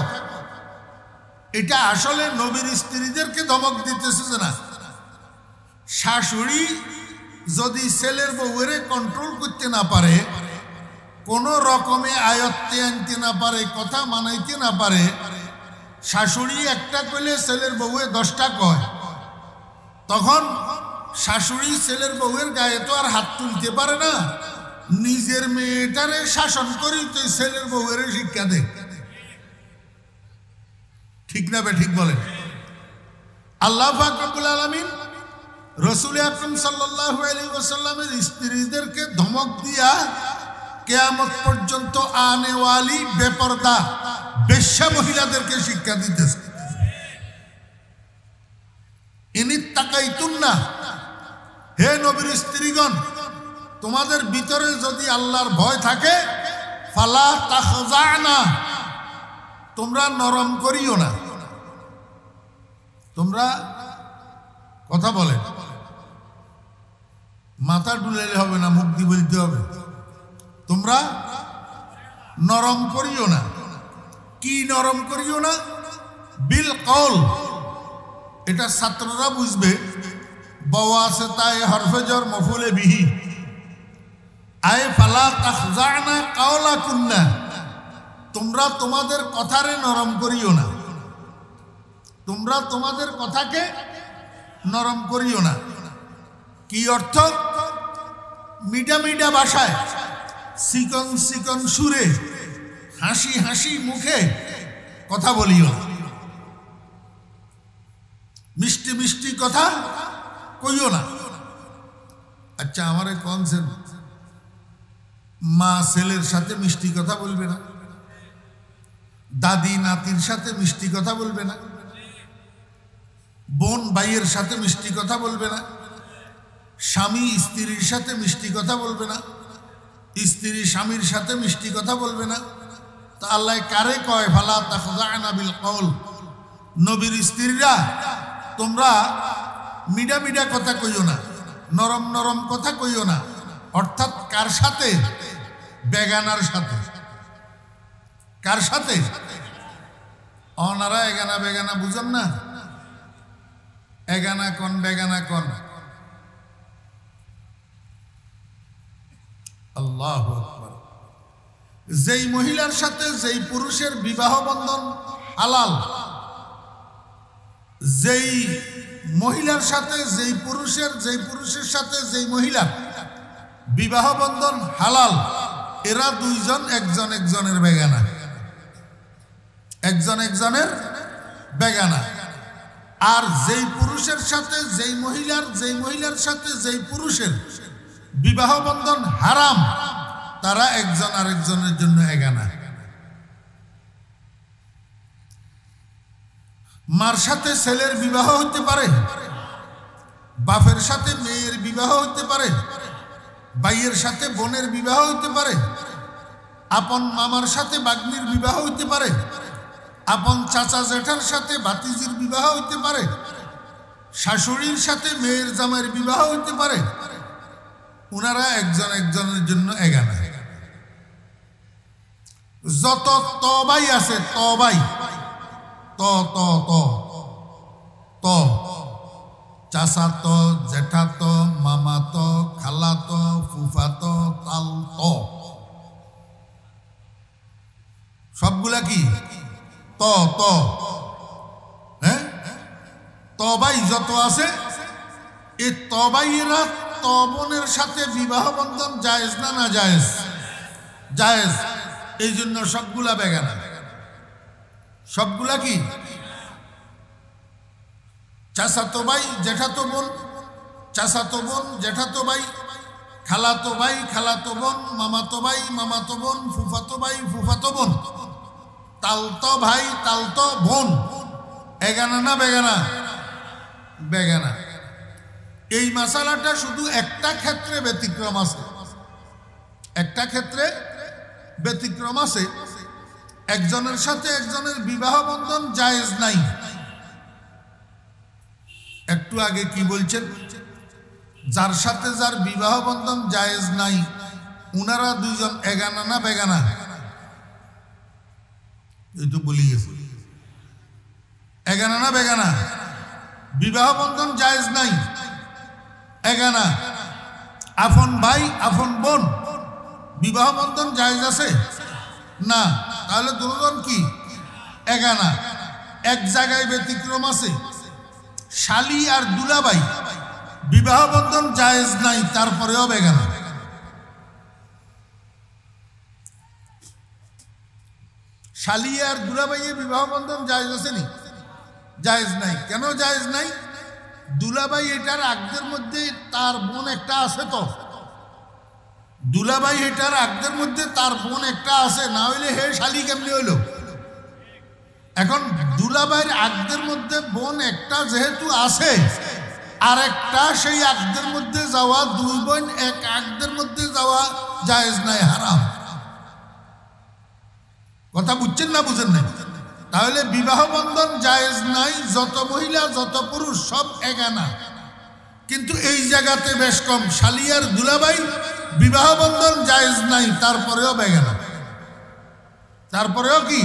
এটা আসলে নবীর স্ত্রীদেরকে ধমক দিতেছে যে না, শাশুড়ি যদি ছেলের বউয়েরে কন্ট্রোল করতে না পারে, কোন রকমে আয়ত্তে আনতে না পারে, কথা মানাইতে না পারে, শাশুড়ি একটা কইলে ছেলের বউয়ে 10টা কয়, তখন শাশুড়ি ছেলের বউয়ের গায়ে তো আর হাত তুলতে পারে না, নিজের মেয়েটারে শাসন করি তো ছেলের বউয়ের শিক্ষা দে। ঠিক না বে ঠিক বলেন? আল্লাহ পাক রব্বুল আলামিন রাসূল আকরাম সাল্লাল্লাহু আলাইহি ওয়াসাল্লামের স্ত্রীদেরকে ধমক দিয়া কিয়ামত পর্যন্ত আনেওয়ালি বেপরদা বেশ্যা মহিলাদেরকে শিক্ষা দিতেছে। ইনি তাকাইতুন না, হে নবীর স্ত্রীগণ, তোমাদের ভিতরে যদি আল্লাহর ভয় থাকে, ফালা তাখজানা, তোমরা নরম করিও না। তোমরা কথা বলে, মাথা ডুলাইলে হবে না, মুখ দিয়ে বলতে হবে। তোমরা নরম করিও না। কি নরম করিও না? বিল কওল, এটা ছাত্ররা বুঝবে। বাওয়া আছে তাই হরফে জর মফুলে বিহি, আয় ফালা তাখজানা কাওলাকুন্না, তোমরা তোমাদের কথারে নরম করিও না। তোমরা তোমাদের কথাকে নরম করিও না। কি অর্থ? মিডা মিডা ভাষায়, চিকন চিকন সুরে, হাসি হাসি মুখে কথা বলিও না। মিষ্টি মিষ্টি কথা কইও না। আচ্ছা, আমারে কনসেন মা ছেলের সাথে মিষ্টি কথা বলবে না, দাদি নাতির সাথে মিষ্টি কথা বলবে না, বোন ভাইয়ের সাথে মিষ্টি কথা বলবে না, স্বামী স্ত্রীর সাথে মিষ্টি কথা বলবে না, স্ত্রী স্বামীর সাথে মিষ্টি কথা বলবে না। তা আল্লাহ কারে কয় ফালা তাখজানা বিল কওল? নবীর স্ত্রীরা তোমরা মিডা মিডা কথা কইও না, নরম নরম কথা কইও না। অর্থাৎ কার সাথে? বেগানার সাথে। কার সাথে? অনারা এগানা বেগানা বুঝেন না, এগানা কন বেগানা কন। আল্লাহু আকবার। যেই মহিলার সাথে যেই পুরুষের বিবাহ বন্ধন হালাল, যেই মহিলার সাথে যেই পুরুষের সাথে যেই মহিলার বিবাহ বন্ধন হালাল, এরা দুইজন একজন একজনের বেগানা, একজন একজনের বেগানা। আর যেই পুরুষের সাথে যেই মহিলার সাথে যেই পুরুষের বিবাহ বন্ধন হারাম, তারা একজন আরেকজনের জন্য এগানা। মার সাথে ছেলের বিবাহ হইতে পারে, বাপের সাথে মেয়ের বিবাহ হইতে পারে, ভাইয়ের সাথে বোনের বিবাহ হইতে পারে, আপন মামার সাথে বাগ্নির বিবাহ হইতে পারে, আপন চাচা জেঠার সাথে ভাতিজির বিবাহ হইতে পারে, শাশুড়ির সাথে মেয়ের জামাইয়ের বিবাহ হইতে পারে। উনারা একজন একজনের জন্য এগানা। যত তবাই আছে, তবাই, ত ত ত ত, চাচাতো, জেঠাতো, মামাতো, খালাতো, ফুফাতো, তালতো, সবগুলা কি? ত ত। হ্যাঁ, তবাই যত আছে, এই তবাইয়েরা তবনের সাথে বিবাহ বন্ধন জায়েজ না? না জায়েজ? জায়েজ। এই জন্য সবগুলা বেগানা। সবগুলা কি? চাচাতো ভাই, জেঠাতো বোন, চাচাতো বোন, জেঠাতো ভাই, খালাতো ভাই, খালাতো বোন, মামাতো ভাই, মামাতো বোন, ফুফাতো ভাই, ফুফাতো বোন, তালতো ভাই, তালতো বোন। এগানা না বেগানা? বেগানা। এই মাসালাটা শুধু একটা ক্ষেত্রে ব্যতিক্রম আছে। একটা ক্ষেত্রে ব্যতিক্রম আছে, একজনের সাথে একজনের বিবাহ বন্ধন জায়েজ নাই। একটু আগে কি বলছেন, যার সাথে যার বিবাহ বন্ধন জায়েজ নাই উনারা দুইজন এগানা না বেগানা? এই তো বলি গেছে, এগানা না বেগানা? বিবাহ বন্ধন জায়েজ নাই, এগানা। আপন ভাই আপন বোন বিবাহ বন্ধন জায়েজ আছে না? তাহলে দুজন কি এগানা। এক জায়গায় ব্যতিক্রম আছে, শালি আর দুলাভাই বিবাহ বন্ধন জায়েজ নাই, তারপরেও বেগানা। শালি আর দুলাভাইয়ের বিবাহ বন্ধন জায়েজ আছে নি? জায়েজ নাই। কেন জায়েজ নাই? দুলাভাই এটার আগদের মধ্যে তার বোন একটা আছে, তো দুলাভাই এটার আগদের মধ্যে তার বোন একটা আছে, না হইলে হে শালি কেমনি হইল? এখন দুলাভাইয়ের আগদের মধ্যে বোন একটা যেহেতু আছে, আর একটা সেই আগদের মধ্যে যাওয়া, দুই বোন এক আগদের মধ্যে যাওয়া জায়েজ নাই, হারাম। কথা বুঝছেন না বুঝেন না? তাহলে বিবাহ বন্ধন জায়েজ নাই, যত মহিলা যত পুরুষ সব এগানা। কিন্তু এই জায়গাতে বেশ কম, শালি আর দুলাভাই বিবাহ বন্ধন জায়েজ নাই, তারপরেও বেগানা, তারপরেও কি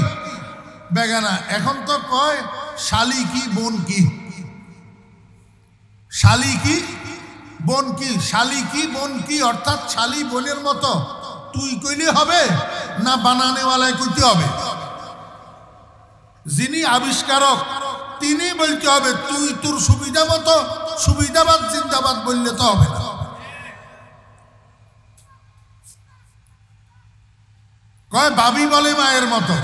বেগানা। এখন তো কয় শালি কি বোন কি, শালি কি বোন কি, শালি কি বোন কি, অর্থাৎ শালি বোনের মতো তুই কইলে হবে না বানানেওয়ালায় কইতে হবে? যিনি আবিষ্কারক তিনি বলতে হবে, তুই তোর সুবিধা মতো সুবিধাবাদ জিন্দাবাদ বললে তো হবে না। কয় বাবি বলে মায়ের মতো,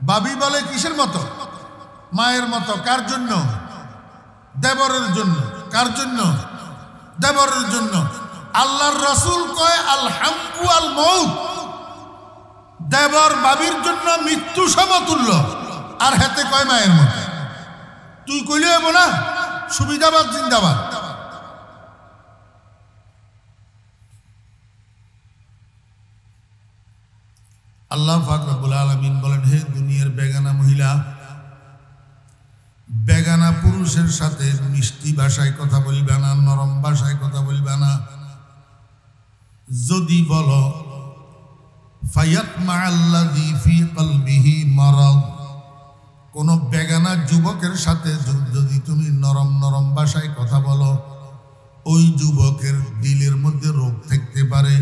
বাবি বলে কিসের মতো? মায়ের মতো। কার জন্য? দেবরের জন্য। কার জন্য? দেবরের জন্য। আল্লাহর রাসূল কয় আল হামকু আল মউত, দেবর বাবির জন্য মৃত্যু সমতুল্য, আর হাতে কয় মায়ের মতো। তুই কইলে হবো না, সুবিধাবাদ জিন্দাবাদ। আল্লাহ পাক রব্বুল আলামিন বলেন, হে দুনিয়ার বেগানা মহিলা, বেগানা পুরুষের সাথে মিষ্টি ভাষায় কথা বলবে না, নরম ভাষায় কথা বলবে না। যদি বলো ফায়াতমা আল্লাযী ফী কলবিহি মারাদ, কোন বেগানা যুবকের সাথে যদি তুমি নরম নরম ভাষায় কথা বলো, ওই যুবকের দিলের মধ্যে রোগ থাকতে পারে।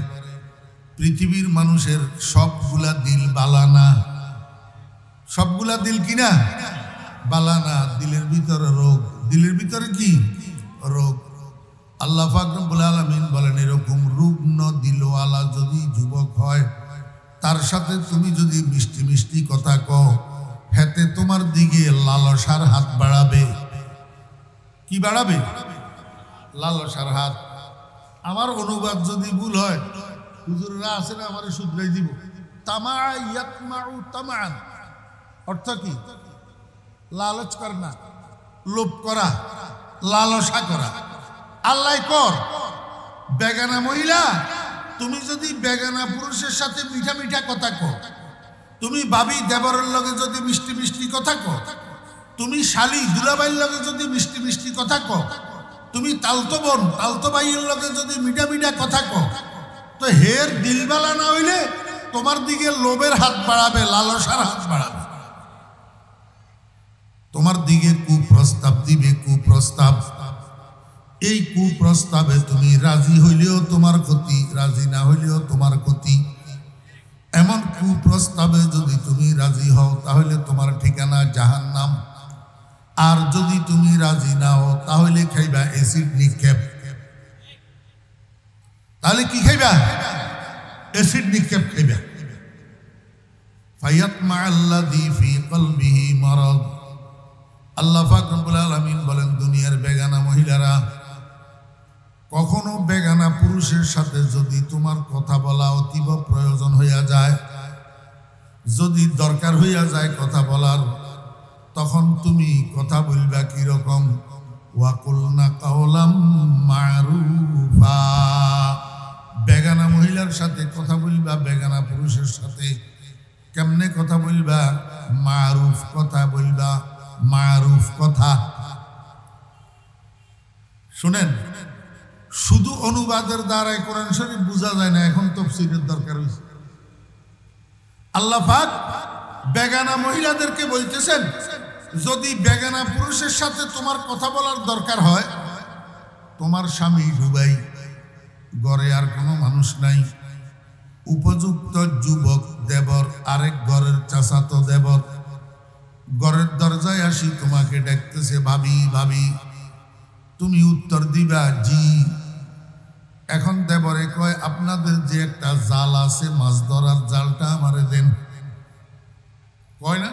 পৃথিবীর মানুষের সবগুলা দিল বালানা, সবগুলা দিল কিনা বালানা, দিলের ভিতরে রোগ। দিলের ভিতরে কি রোগ? আল্লাহ পাক রব্বুল আলামিন বলেন, এরকম রুগ্ন দিলওয়ালা যদি যুবক হয়, তার সাথে তুমি যদি মিষ্টি মিষ্টি কথা কও, হেতে তোমার দিকে লালসার হাত বাড়াবে। কি বাড়াবে? লালসার হাত। আমার অনুবাদ যদি ভুল হয়, হুজুররা আছে না, আমার শুধরাই দিব। তামা ইয়াতমাউ তামান অর্থ কি? লালচ কর না, লোভ করা, লালসা করা। আল্লাহ কর বেগানা মহিলা, তুমি যদি বেগানা পুরুষের সাথে মিঠা মিঠা কথা কও, তুমি ভাবি দেবরের লগে যদি মিষ্টি মিষ্টি কথা কও, তুমি শালি দুলাভাইয়ের লগে যদি মিষ্টি মিষ্টি কথা কও, তুমি তালতো বোন তালতো ভাইয়ের লগে যদি মিঠা মিঠা কথা কও, তো হের দিলবালা না হইলে তোমার দিকে লোভের হাত বাড়াবে, লালসার হাত বাড়াবে, তোমার দিকে কুপ্রস্তাব দিবে, কুপ্রস্তাব। এই কুপ্রস্তাবে তুমি রাজি হইলেও তোমার ক্ষতি, রাজি না হইলেও তোমার ক্ষতি। এমন কুপ্রস্তাবে যদি তুমি রাজি হও, তাহলে তোমার ঠিকানা জাহান্নাম। আর যদি তুমি রাজি না হও, তাহলে খাইবা এসিড নিক্ষেপ। তাহলে কি খাইবা? এসিড নিক্ষেপ খাইবা। ফায়াতমা আল্লাযী ফী কলবিহি মারাদ। আল্লাহ পাক রব্বুল আলামিন বলেন, দুনিয়ার বেগানা মহিলারা, কখনো বেগানা পুরুষের সাথে যদি তোমার কথা বলা অতীব প্রয়োজন হইয়া যায়, যদি দরকার হইয়া যায় কথা বলার, তখন তুমি কথা বলবা কিরকম? ওয়াকুলনা কাওলাম মারুফা। বেগানা মহিলা মহিলার সাথে কথা বলবা, বেগানা পুরুষের সাথে কেমনে কথা বলবা? মারুফ কথা বলবা, মারুফ কথা। শুনেন, শুধু অনুবাদের দ্বারাই কোরআন শরীফ বোঝা যায় না, এখন তাফসীরের দরকার হয়েছে। আল্লাহ পাক বেগানা মহিলাদেরকে বলতেছেন, যদি বেগানা পুরুষের সাথে তোমার কথা বলার দরকার হয়, তোমার স্বামী ডুবাই, ঘরে আর কোনো মানুষ নাই, উপযুক্ত যুবক দেবর আরেক ঘরের চাচাতো দেবর ঘরের দরজায় আসি তোমাকে ডাকতেছে, ভাবি ভাবি, তুমি উত্তর দিবা জি। এখন দেবরে কয়, আপনাদের যে একটা জাল আছে মাছ ধরার জালটা আমারে দেন। কয় না?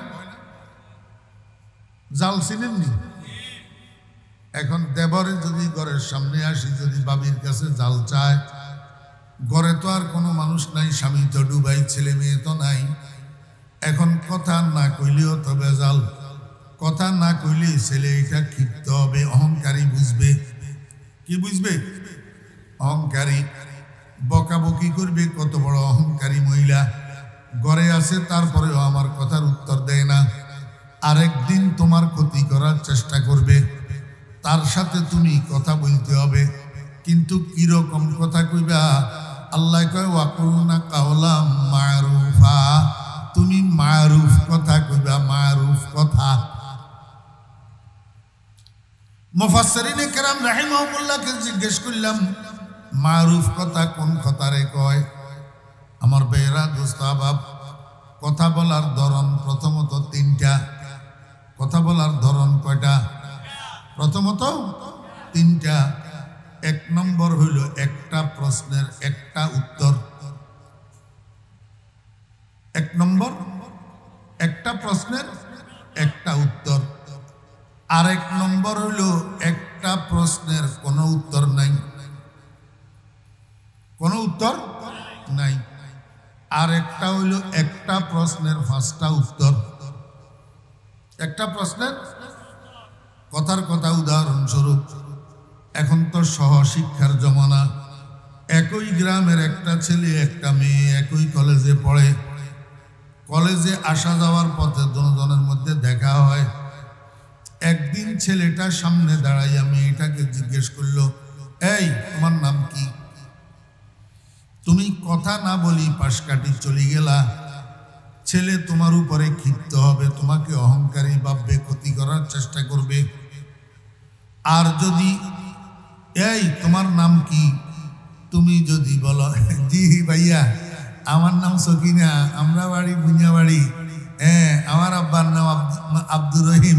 জাল চিনেননি? এখন দেবরে যদি ঘরের সামনে আসি, যদি বাবির কাছে জাল চায়, ঘরে তো আর কোনো মানুষ নাই, স্বামী তো ডুবাই, ছেলে মেয়ে তো নাই। এখন কথা না কইলেও তো বেজাল, কথা না কইলে ছেলে এটা ক্ষিপ্ত হবে, অহংকারী বুঝবে। কি বুঝবে? অহংকারী, বকাবকি করবে। কত বড় অহংকারী মহিলা, ঘরে আছে তারপরেও আমার কথার উত্তর দেয় না, আরেকদিন তোমার ক্ষতি করার চেষ্টা করবে, তার সাথে তুমি কথা বলতে হবে। কিন্তু কিরকম কথা কইবা? আল্লাহ কয়, ওয়াকুলনা কাওলাম মারুফা, তুমি মারুফ কথা কইবা, মারুফ কথা। মুফাসসিরিনে কেরাম রাহিমাহুল্লাহকে জিজ্ঞেস করলাম, মারুফ কথা কোন কথারে কয়? আমার বেরা দোস্ত আবাব, কথা বলার ধরন প্রথমত তিনটা। কথা বলার ধরন কয়টা? প্রথমত তিনটা। এক নম্বর হইল একটা প্রশ্নের একটা উত্তর। এক নম্বর একটা প্রশ্নের একটা উত্তর। আরেক নম্বর হইল একটা প্রশ্নের কোনো উত্তর নাই, কোনো উত্তর নাই। আর একটা হইল একটা প্রশ্নের 5টা উত্তর। একটা প্রশ্নের কথার কথা, উদাহরণস্বরূপ এখন তো সহশিক্ষার জমানা, একই গ্রামের একটা ছেলে একটা মেয়ে একই কলেজে পড়ে, কলেজে আসা যাওয়ার পথে দুজনের মধ্যে দেখা হয়। একদিন ছেলেটা সামনে দাঁড়াইয়া মেয়েটাকে জিজ্ঞেস করলো, এই তোমার নাম কি? তুমি কথা না বলি পাশ কাটি চলে গেলা। ছেলে তোমার উপরে ক্ষিপ্ত হবে, তোমাকে অহংকারী ভাববে, ক্ষতি করার চেষ্টা করবে। আর যদি এই তোমার নাম কি, তুমি যদি বলো জি ভাইয়া আমার নাম সকিনা, আমরা বাড়ি বুনিয়াবাড়ি, হ্যাঁ আমার আব্বার নাম আব্দুর রহিম,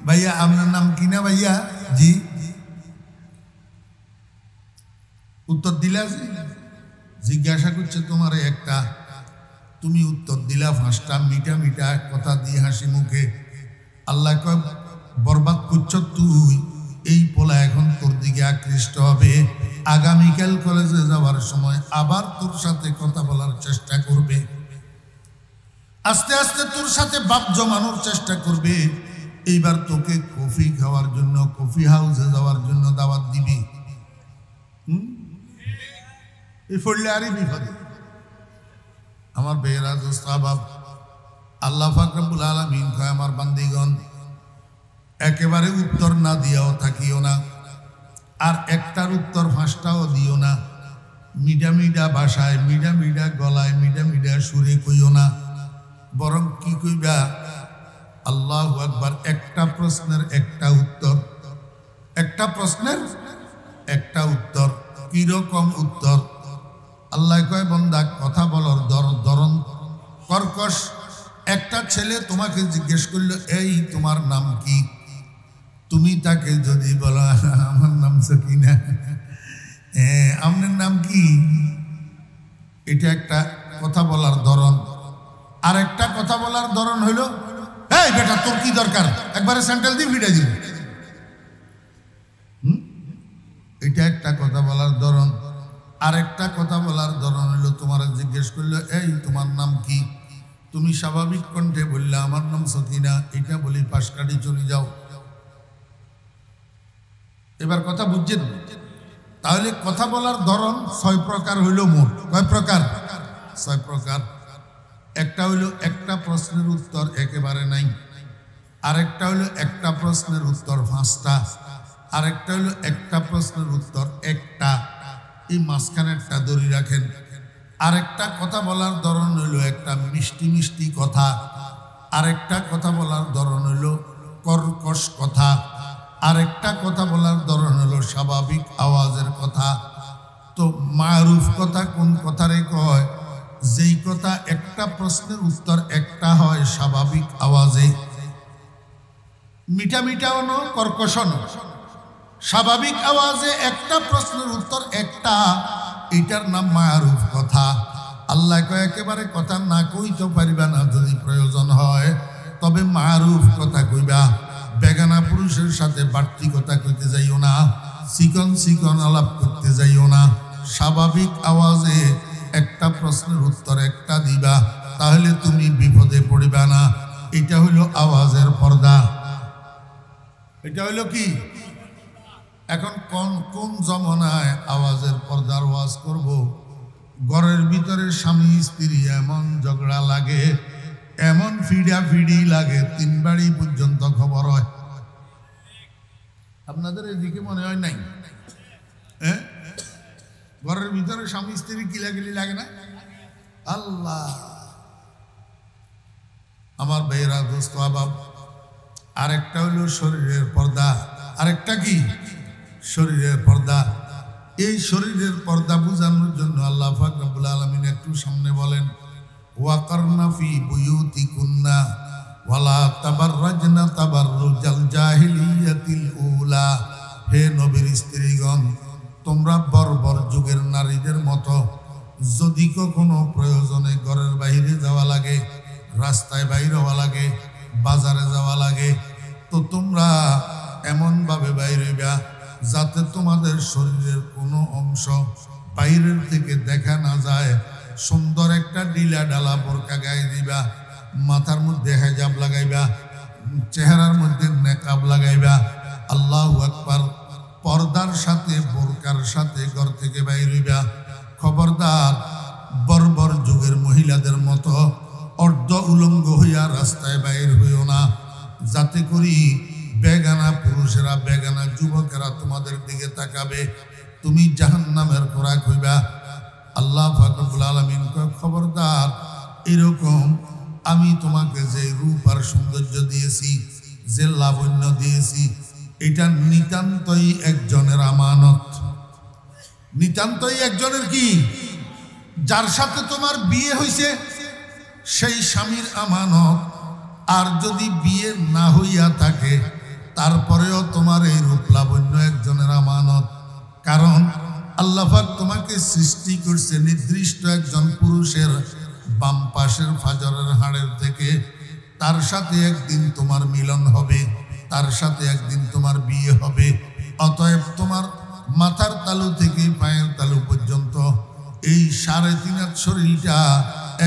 ভাইয়া আপনার নাম কি না ভাইয়া? জি। উত্তর দিলা? জিজ্ঞাসা করছে তোমার একটা, তুমি উত্তর দিলা 5টা মিঠা মিঠা কথা দিয়ে হাসি মুখে। আল্লাহ কয়, বরবাদ করছ তুই। এই পোলা এখন তোর দিকে আকৃষ্ট হবে, আগামীকাল কলেজে যাওয়ার সময় আবার তোর সাথে কথা বলার চেষ্টা করবে, আস্তে আস্তে তোর সাথে বাপ জমানোর চেষ্টা করবে। এইবার তোকে কফি খাওয়ার জন্য, কফি হাউসে যাওয়ার জন্য দাওয়াত দিবি। এই পড়লে আরই বিপদে। আমার বেরা দোস্ত আবাব, আল্লাহ পাক রব্বুল আলামিন কয়, আমার বান্দিগণ একেবারে উত্তর না দিয়াও থাকিও না, আর একটার উত্তর 5টাও দিও না। মিডা মিডা ভাষায়, মিডা মিডা গলায়, মিডা মিডা সুরে কইও না, বরং কি কইবা? আল্লাহু আকবার। একটা প্রশ্নের একটা উত্তর, একটা প্রশ্নের একটা উত্তর। কিরকম উত্তর? আল্লাহ কয়, বান্দা কথা বলার ধরন কর্কশ। একটা ছেলে তোমাকে জিজ্ঞেস করলো, এই তোমার নাম কি? তুমি তাকে যদি বলো আমার নাম সকিনা, হ্যাঁ আপনার নাম কি? এটা একটা কথা বলার ধরন। আর একটা কথা বলার ধরন হইলো, এই বেটা তোর কি দরকার, একবারে স্যান্ডেল দিয়ে ভিড়ে দিব। এটা একটা কথা বলার ধরন। আর একটা কথা বলার ধরন হইলো, তোমার জিজ্ঞেস করলো, এই তোমার নাম কি? তুমি স্বাভাবিক কণ্ঠে বললে আমার নাম সকিনা, এটা বলি পাশ কাটি চলে যাও। এবার কথা বুঝছেন? তাহলে কথা বলার ধরন 6 প্রকার হইল মোট। কয় প্রকার? 6 প্রকার। একটা হইল একটা প্রশ্নের উত্তর একেবারে নাই, আরেকটা হইল একটা প্রশ্নের উত্তর 5টা, আরেকটা হইল একটা প্রশ্নের উত্তর একটা, এই মাঝখানেরটা ধরে রাখেন। আরেকটা কথা বলার ধরন হইল একটা মিষ্টি মিষ্টি কথা, আরেকটা কথা বলার ধরন হইল কর্কশ কথা, আরেকটা কথা বলার ধরন হলো স্বাভাবিক আওয়াজের কথা। তো মারুফ কথা কোন কথারে কয়? যেই কথা একটা প্রশ্নের উত্তর একটা হয় স্বাভাবিক আওয়াজে, মিঠা মিঠাও ন কর্কশ ন, স্বাভাবিক আওয়াজে একটা প্রশ্নের উত্তর একটা, এটার নাম মারুফ কথা। আল্লাহ কয় একেবারে কথা না কইতে পারিবা না, যদি প্রয়োজন হয় তবে মারুফ কথা কইবা। বেগানা পুরুষের সাথে বাড়তি কথা কইতে যাইও না, চিকন চিকন আলাপ করতে যাইও না। স্বাভাবিক আওয়াজে একটা প্রশ্নের উত্তর একটা দিবা, তাহলে তুমি বিপদে পড়িবা না। এটা হইল আওয়াজের পর্দা। এটা হইল কি? এখন কোন জমানায় আওয়াজের পর্দার ওয়াজ করব? ঘরের ভিতরে স্বামী স্ত্রী এমন ঝগড়া লাগে, এমন ফিডা ফিডি লাগে, 3 বাড়ি পর্যন্ত খবর হয়। আপনাদের এদিকে মনে হয় নাই? হ্যাঁ, ঘরের ভিতরে স্বামী স্ত্রী কিলাকিলি লাগে না? আল্লাহ আমার ভাইয়েরা, দোস্ত আবাব, আরেকটা হলো শরীরের পর্দা। আরেকটা কি? শরীরের পর্দা। এই শরীরের পর্দা বোঝানোর জন্য আল্লাহ পাক রব্বুল আলামিন একটু সামনে বলেন, ওয়াকারনা ফি বুয়ুতিকুন্না ওয়ালা তাবাররাজনা তাবাররুজাল জাহিলিয়াতিল উলা। হে নবীর স্ত্রীগণ, তোমরা বর্বর যুগের নারীদের মতো যদি কখনো প্রয়োজনে ঘরের বাইরে যাওয়া লাগে, রাস্তায় বাইরে হওয়া লাগে, বাজারে যাওয়া লাগে, তো তোমরা এমনভাবে বাইরে হইবা যাতে তোমাদের শরীরের কোনো অংশ বাইরের থেকে দেখা না যায়। সুন্দর একটা ডিলা ডালা বোরকা গায়ে দিবা, মাথার মধ্যে হেজাব লাগাইবা, চেহারার মধ্যে নেকাব লাগাইবা। আল্লাহু আকবার। পর্দার সাথে বোরকার সাথে ঘর থেকে বাইর হইবা। খবরদার বর্বর যুগের মহিলাদের মতো অর্ধ উলঙ্গ হইয়া রাস্তায় বাইর হইও না, যাতে করি বেগানা পুরুষেরা, বেগানা যুবকেরা তোমাদের দিকে তাকাবে, তুমি জাহান্নামের খোরাক হইবা। আল্লাহ পাক রব্বুল আলামিন কয়, খবরদার, এরকম আমি তোমাকে যে রূপ আর সৌন্দর্য দিয়েছি, যে লাবণ্য দিয়েছি, এটা নিতান্তই একজনের আমানত। নিতান্তই একজনের কি? যার সাথে তোমার বিয়ে হইছে সেই স্বামীর আমানত। আর যদি বিয়ে না হইয়া থাকে তারপরেও তোমার এই রূপ লাবণ্য একজনের আমানত। কারণ আল্লাহ পাক তোমাকে সৃষ্টি করছে নির্দিষ্ট একজন পুরুষের বাম পাশের ফাজরের হাড়ের থেকে। তার সাথে একদিন তোমার মিলন হবে, তার সাথে একদিন তোমার বিয়ে হবে। অতএব তোমার মাথার তালু থেকে পায়ের তালু পর্যন্ত এই 3.5 হাত শরীরটা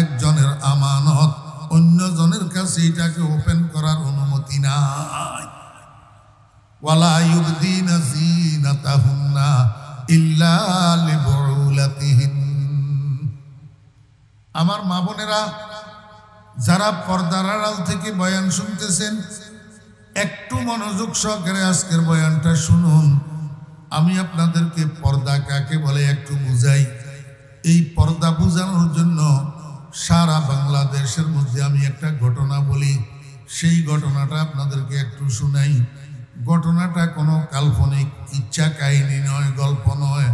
একজনের আমানত। অন্যজনের কাছে এটাকে ওপেন করার অনুমতি নাই। ওয়ালা ইউবদিনা যিনাতাহুন্না ইল্লা লিবুলাতিহিন। আমার মা বোনেরা, যারা পর্দার আড়াল থেকে বয়ান শুনতেছেন, একটু মনোযোগ সহকারে আজকের বয়ানটা শুনুন। আমি আপনাদেরকে পর্দা কাকে বলে একটু বুঝাই। এই পর্দা বোঝানোর জন্য সারা বাংলাদেশের মধ্যে আমি একটা ঘটনা বলি, সেই ঘটনাটা আপনাদেরকে একটু শুনাই। ঘটনাটা কোনো কাল্পনিক ইচ্ছা কাহিনী নয়, গল্প নয়,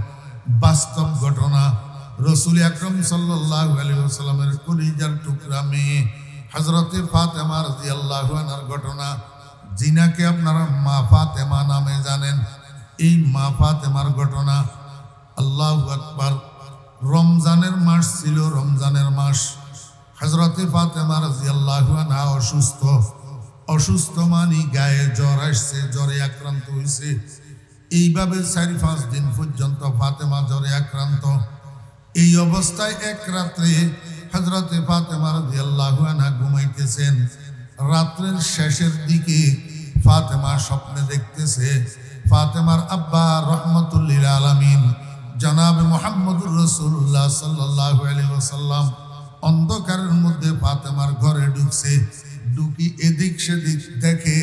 বাস্তব ঘটনা। রসুল আকরাম সাল্লাল্লাহু আলাইহি ওয়াসাল্লামের কলিজার টুকরা মেয়ে হযরতে ফাতেমা রাদিয়াল্লাহু আনহার ঘটনা, যিনাকে আপনারা মা ফাতেমা নামে জানেন। এই মা ফাতেমার ঘটনা। আল্লাহু আকবার। রমজানের মাস ছিল, রমজানের মাস। হযরতে ফাতেমা রাদিয়াল্লাহু আনহা অসুস্থ। অসুস্থ মানে গায়ে জ্বর আসছে, জ্বরে আক্রান্ত হয়েছে। এইভাবে 4-5 দিন পর্যন্ত ফাতেমা জ্বরে আক্রান্ত। এই অবস্থায় এক রাত্রে হযরতে ফাতেমা রাদিয়াল্লাহু আনহা ঘুমাইতেছেন। রাত্রের শেষের দিকে ফাতেমা স্বপ্নে দেখতেছে ফাতেমার আব্বা রহমতুল লিল আলামিন জনাব মুহাম্মদুর রাসূলুল্লাহ সাল্লাল্লাহু আলাইহি ওয়াসাল্লাম অন্ধকারের মধ্যে ফাতেমার ঘরে ঢুকছে। ঢুকি এদিক সেদিক দেখে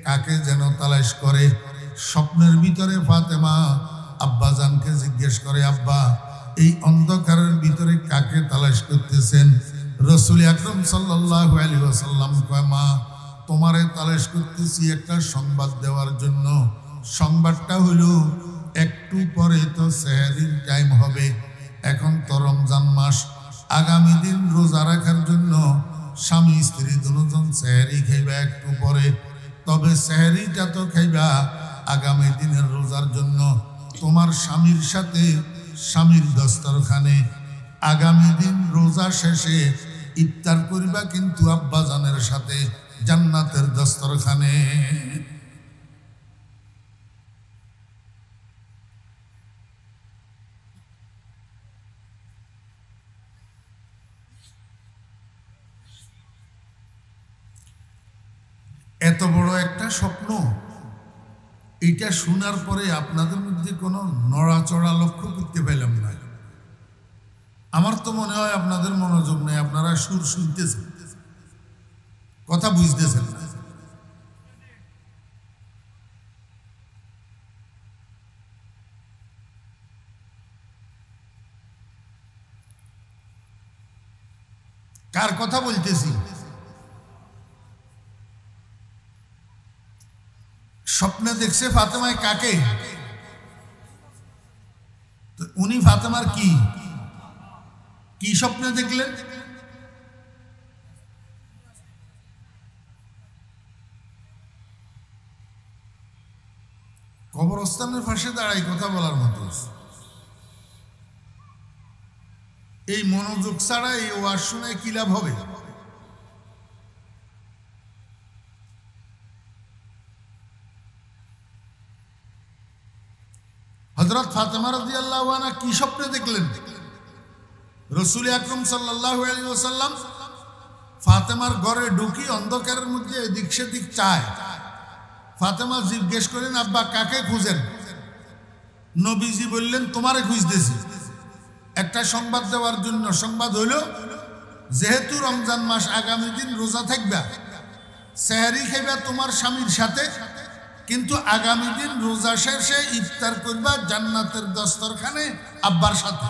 কাকে যেন তালাশ করে। স্বপ্নের ভিতরে ফাতেমা আব্বাজানকে জিজ্ঞেস করে, আব্বা এই অন্ধকারের ভিতরে কাকে তালাশ করতেছেন? রাসূল আকরাম সাল্লাল্লাহু আলাইহি ওয়াসাল্লাম কয়, মা তোমারে তালাশ করতেছি একটা সংবাদ দেওয়ার জন্য। সংবাদটা হলো একটু পরে তো সেহরির টাইম হবে। এখন তো রমজান মাস, আগামী দিন রোজা রাখার জন্য স্বামী স্ত্রী দুজন সেহরি খাইবা একটু পরে। তবে সেহরিটা তো খাইবা আগামী দিনের রোজার জন্য। তোমার স্বামীর সাথে স্বামীর দস্তরখানে আগামী দিন রোজা শেষে ইফতার করিবা, কিন্তু আব্বাজানের সাথে জান্নাতের দস্তরখানে। এত বড় একটা স্বপ্ন, এটা শোনার পরে আপনাদের মধ্যে কোনো নড়াচড়া লক্ষ্য করতে পাইলাম না। আমার তো মনে হয় আপনাদের মনোযোগ নেই, আপনারা সুর শুনতেছেন, কথা বুঝতেছেন না। কার কথা বলতেছি? স্বপ্নে দেখছে ফাতেমায় কাকে? তো উনি ফাতেমার কি কি স্বপ্নে দেখলেন? কবরস্থানের পাশে দাঁড়াই কথা বলার মতো। এই মনোযোগ ছাড়া এই ওয়াজ শোনায় কি লাভ হবে? হযরত ফাতেমা রাদিয়াল্লাহু আনহা কি স্বপ্নে দেখলেন? রাসূল আকরাম সাল্লাল্লাহু আলাইহি ওয়াসাল্লাম ফাতেমার ঘরে ঢুকি অন্ধকারের মধ্যে এদিক সেদিক চায়। ফাতেমা জিজ্ঞেস করেন, আব্বা কাকে খুঁজেন? নবীজি বললেন, তোমারে খুঁজতেছি একটা সংবাদ দেওয়ার জন্য। সংবাদ হইল, যেহেতু রমজান মাস, আগামী দিন রোজা থাকবা, সেহরি খাইবা তোমার স্বামীর সাথে, কিন্তু আগামী দিন রোজা শেষে ইফতার করবা জান্নাতের দস্তরখানে আব্বার সাথে।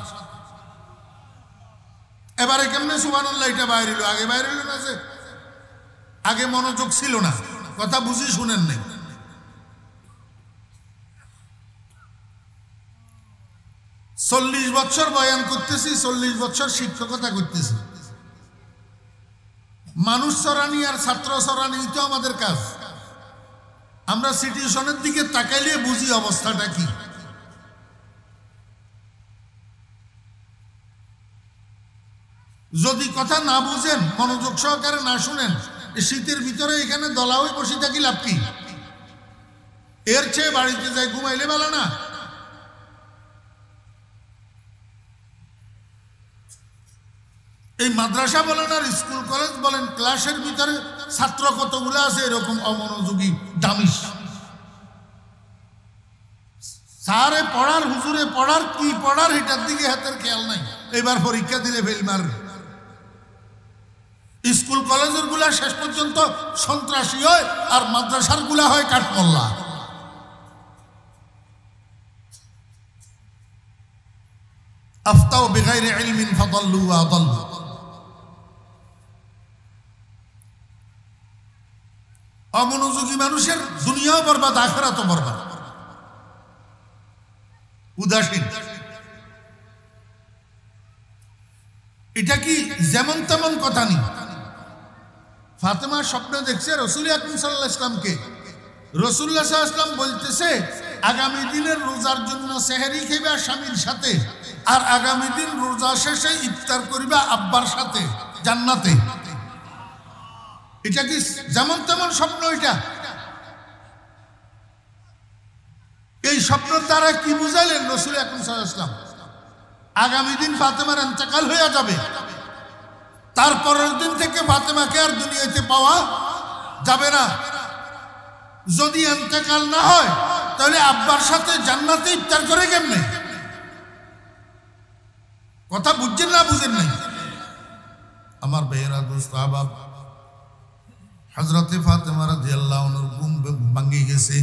এবারে কেমনে সুবহানাল্লাহ এটা বাইরে হলো? আগে বাইরে হলো না, যে আগে মনোযোগ ছিল না, কথা বুঝি শুনেন নাই। 40 বছর বয়ান করতেছি, 40 বছর শিক্ষকতা করতেছি। মানুষ চরানি আর ছাত্র চরানি তো আমাদের কাজ। আমরা সিচুয়েশনের দিকে তাকাইলে বুঝি অবস্থাটা কি। যদি কথা না বুঝেন, মনোযোগ সহকারে না শুনেন, শীতের ভিতরে এখানে দলা হয়ে বসে থাকি লাভ কি? এর চেয়ে বাড়িতে যাই ঘুমাইলে ভালো না? এই মাদ্রাসা বলেন আর স্কুল কলেজ বলেন, ক্লাসের ভিতরে ছাত্র কতগুলো আছে এরকম অমনোযোগী দামিস। স্যারে পড়ার, হুজুরে পড়ার, কি পড়ার এটার দিকে হাতের খেয়াল নাই। এবার পরীক্ষা দিলে ফেল মারবে। স্কুল কলেজের গুলা শেষ পর্যন্ত সন্ত্রাসী হয়, আর মাদ্রাসার গুলা হয় কাঠমোল্লা। আফতাউ বিগাইরি ইলমিন ফাদাল্লু ওয়া আদাল্লু। অমনোযোগী মানুষের দুনিয়াও বরবাদ, আখিরাতও বরবাদ। উদাসীন। এটা কি যেমন তেমন কথা নেই। ফাতেমা স্বপ্ন দেখছে রাসূল আকরাম সাল্লাল্লাহু আলাইহি ওয়াসাল্লামকে। রাসূলুল্লাহ সাল্লাল্লাহু আলাইহি ওয়াসাল্লাম বলতেছে, আগামী দিনের রোজার জন্য সেহরি খাইবা স্বামীর সাথে, আর আগামী দিন রোজা শেষে ইফতার করিবা আব্বার সাথে জান্নাতে। এটা কি যেমন তেমন স্বপ্ন? এটা এই স্বপ্নের দ্বারা কি বুঝাইলেন রাসূল আকরাম সাল্লাল্লাহু আলাইহি ওয়াসাল্লাম? আগামী দিন ফাতেমার ইন্তেকাল হয়ে যাবে, তারপরের দিন থেকে ফাতেমাকে আর দুনিয়াতে পাওয়া যাবে না। যদি ইন্তেকাল না হয় তাহলে আব্বার সাথে জান্নাতে ইফতার করে কেমনে? কথা বুঝছেন না বুঝেন নাই? আমার ভাইয়েরা, দোস্ত আহবাব, হযরতে ফাতেমা রাদিয়াল্লাহু আনহার ঘুম ভাঙে গেছে।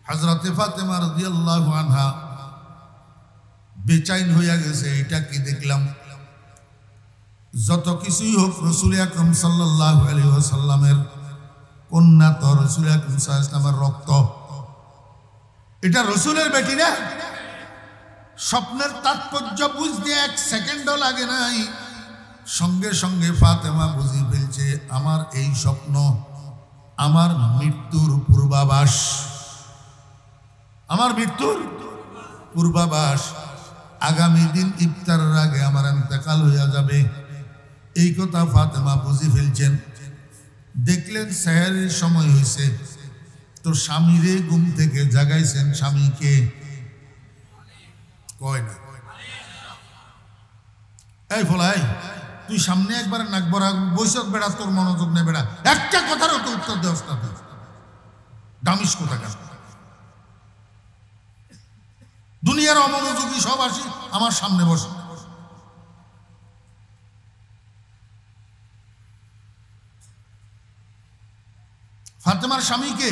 হযরতে ফাতেমা রাদিয়াল্লাহু আনহা বেচাইন হইয়া গেছে, এটা কি দেখলাম? যত কিছুই হোক, রাসূল আকরাম সাল্লাল্লাহু আলাইহি ওয়াসাল্লামের কন্যা তো, রাসূল আকরাম সাল্লাল্লাহু আলাইহি ওয়াসাল্লামের রক্ত, এটা রাসূলের বেটি না। স্বপ্নের তাৎপর্য বুঝতে 1 সেকেন্ডও লাগে নাই, সঙ্গে সঙ্গে ফাতেমা বুঝি ফেলছে আমার এই স্বপ্ন আমার মৃত্যুর পূর্বাভাস, আমার মৃত্যুর পূর্বাভাস। আগামী দিন ইফতারের আগে আমার ইন্তেকাল হইয়া যাবে, এই কথা ফাতেমা বুঝি ফেলছেন। দেখলেন সেহরির সময় হয়েছে, তো স্বামীরে ঘুম থেকে জাগাইছেন। স্বামীকে কয় না, এই ফলাই তুই সামনে একবার নাক বরা বৈশাখ বেড়া, তোর মনোযোগ নেই বেড়া, একটা কথারও তো উত্তর দেওয়াস না, দামিস কোথাকার। দুনিয়ার অমনোযোগী সব আসি আমার সামনে বসে। ফাতেমার স্বামীকে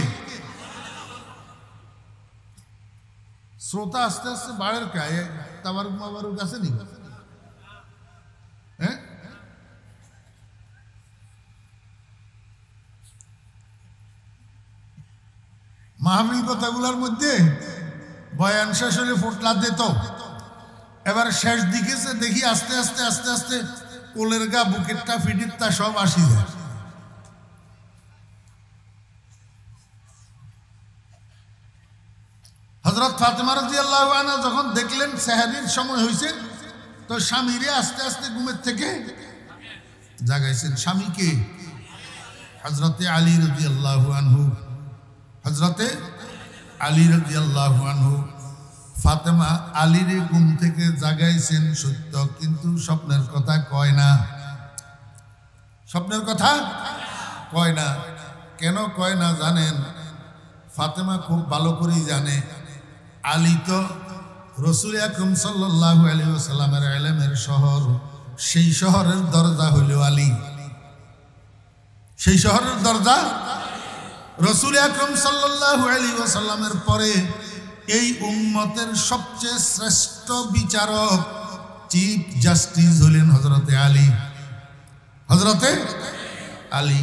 শ্রোতা আস্তে আস্তে বাড়ের কায় তাবারুক মাবারুক আছে নি? হ্যাঁ, মাহফিল কথাগুলোর মধ্যে বয়ান শেষ হলে ফোটলা দিত, এবার শেষ দিকে দেখি আস্তে আস্তে আস্তে আস্তে কোলের গা, বুকেরটা, ফিটিরটা সব আসি যায়। হযরত ফাতেমা রাদিয়াল্লাহু আনহা যখন দেখলেন সেহরির সময় হয়েছে, তো স্বামীরে আস্তে আস্তে ঘুমের থেকে জাগাইছেন। স্বামীকে হযরতে আলী রাদিয়াল্লাহু আনহু, হযরতে আলী রাদিয়াল্লাহু আনহু ফাতেমা আলীরে ঘুম থেকে জাগাইছেন সত্য, কিন্তু স্বপ্নের কথা কয় না, স্বপ্নের কথা কয় না। কেন কয় না জানেন? ফাতেমা খুব ভালো করেই জানে আলী তো রাসূল আকরাম সাল্লাল্লাহু আলাইহি ওয়াসাল্লামের ইলমের শহর, সেই শহরের দরজা হইল আলী, সেই শহরের দরজা রাসূল আকরাম সাল্লাল্লাহু আলাইহি ওয়াসাল্লামের পরে এই উম্মতের সবচেয়ে শ্রেষ্ঠ বিচারক, চিফ জাস্টিস হলেন হযরতে আলী, হযরতে আলী।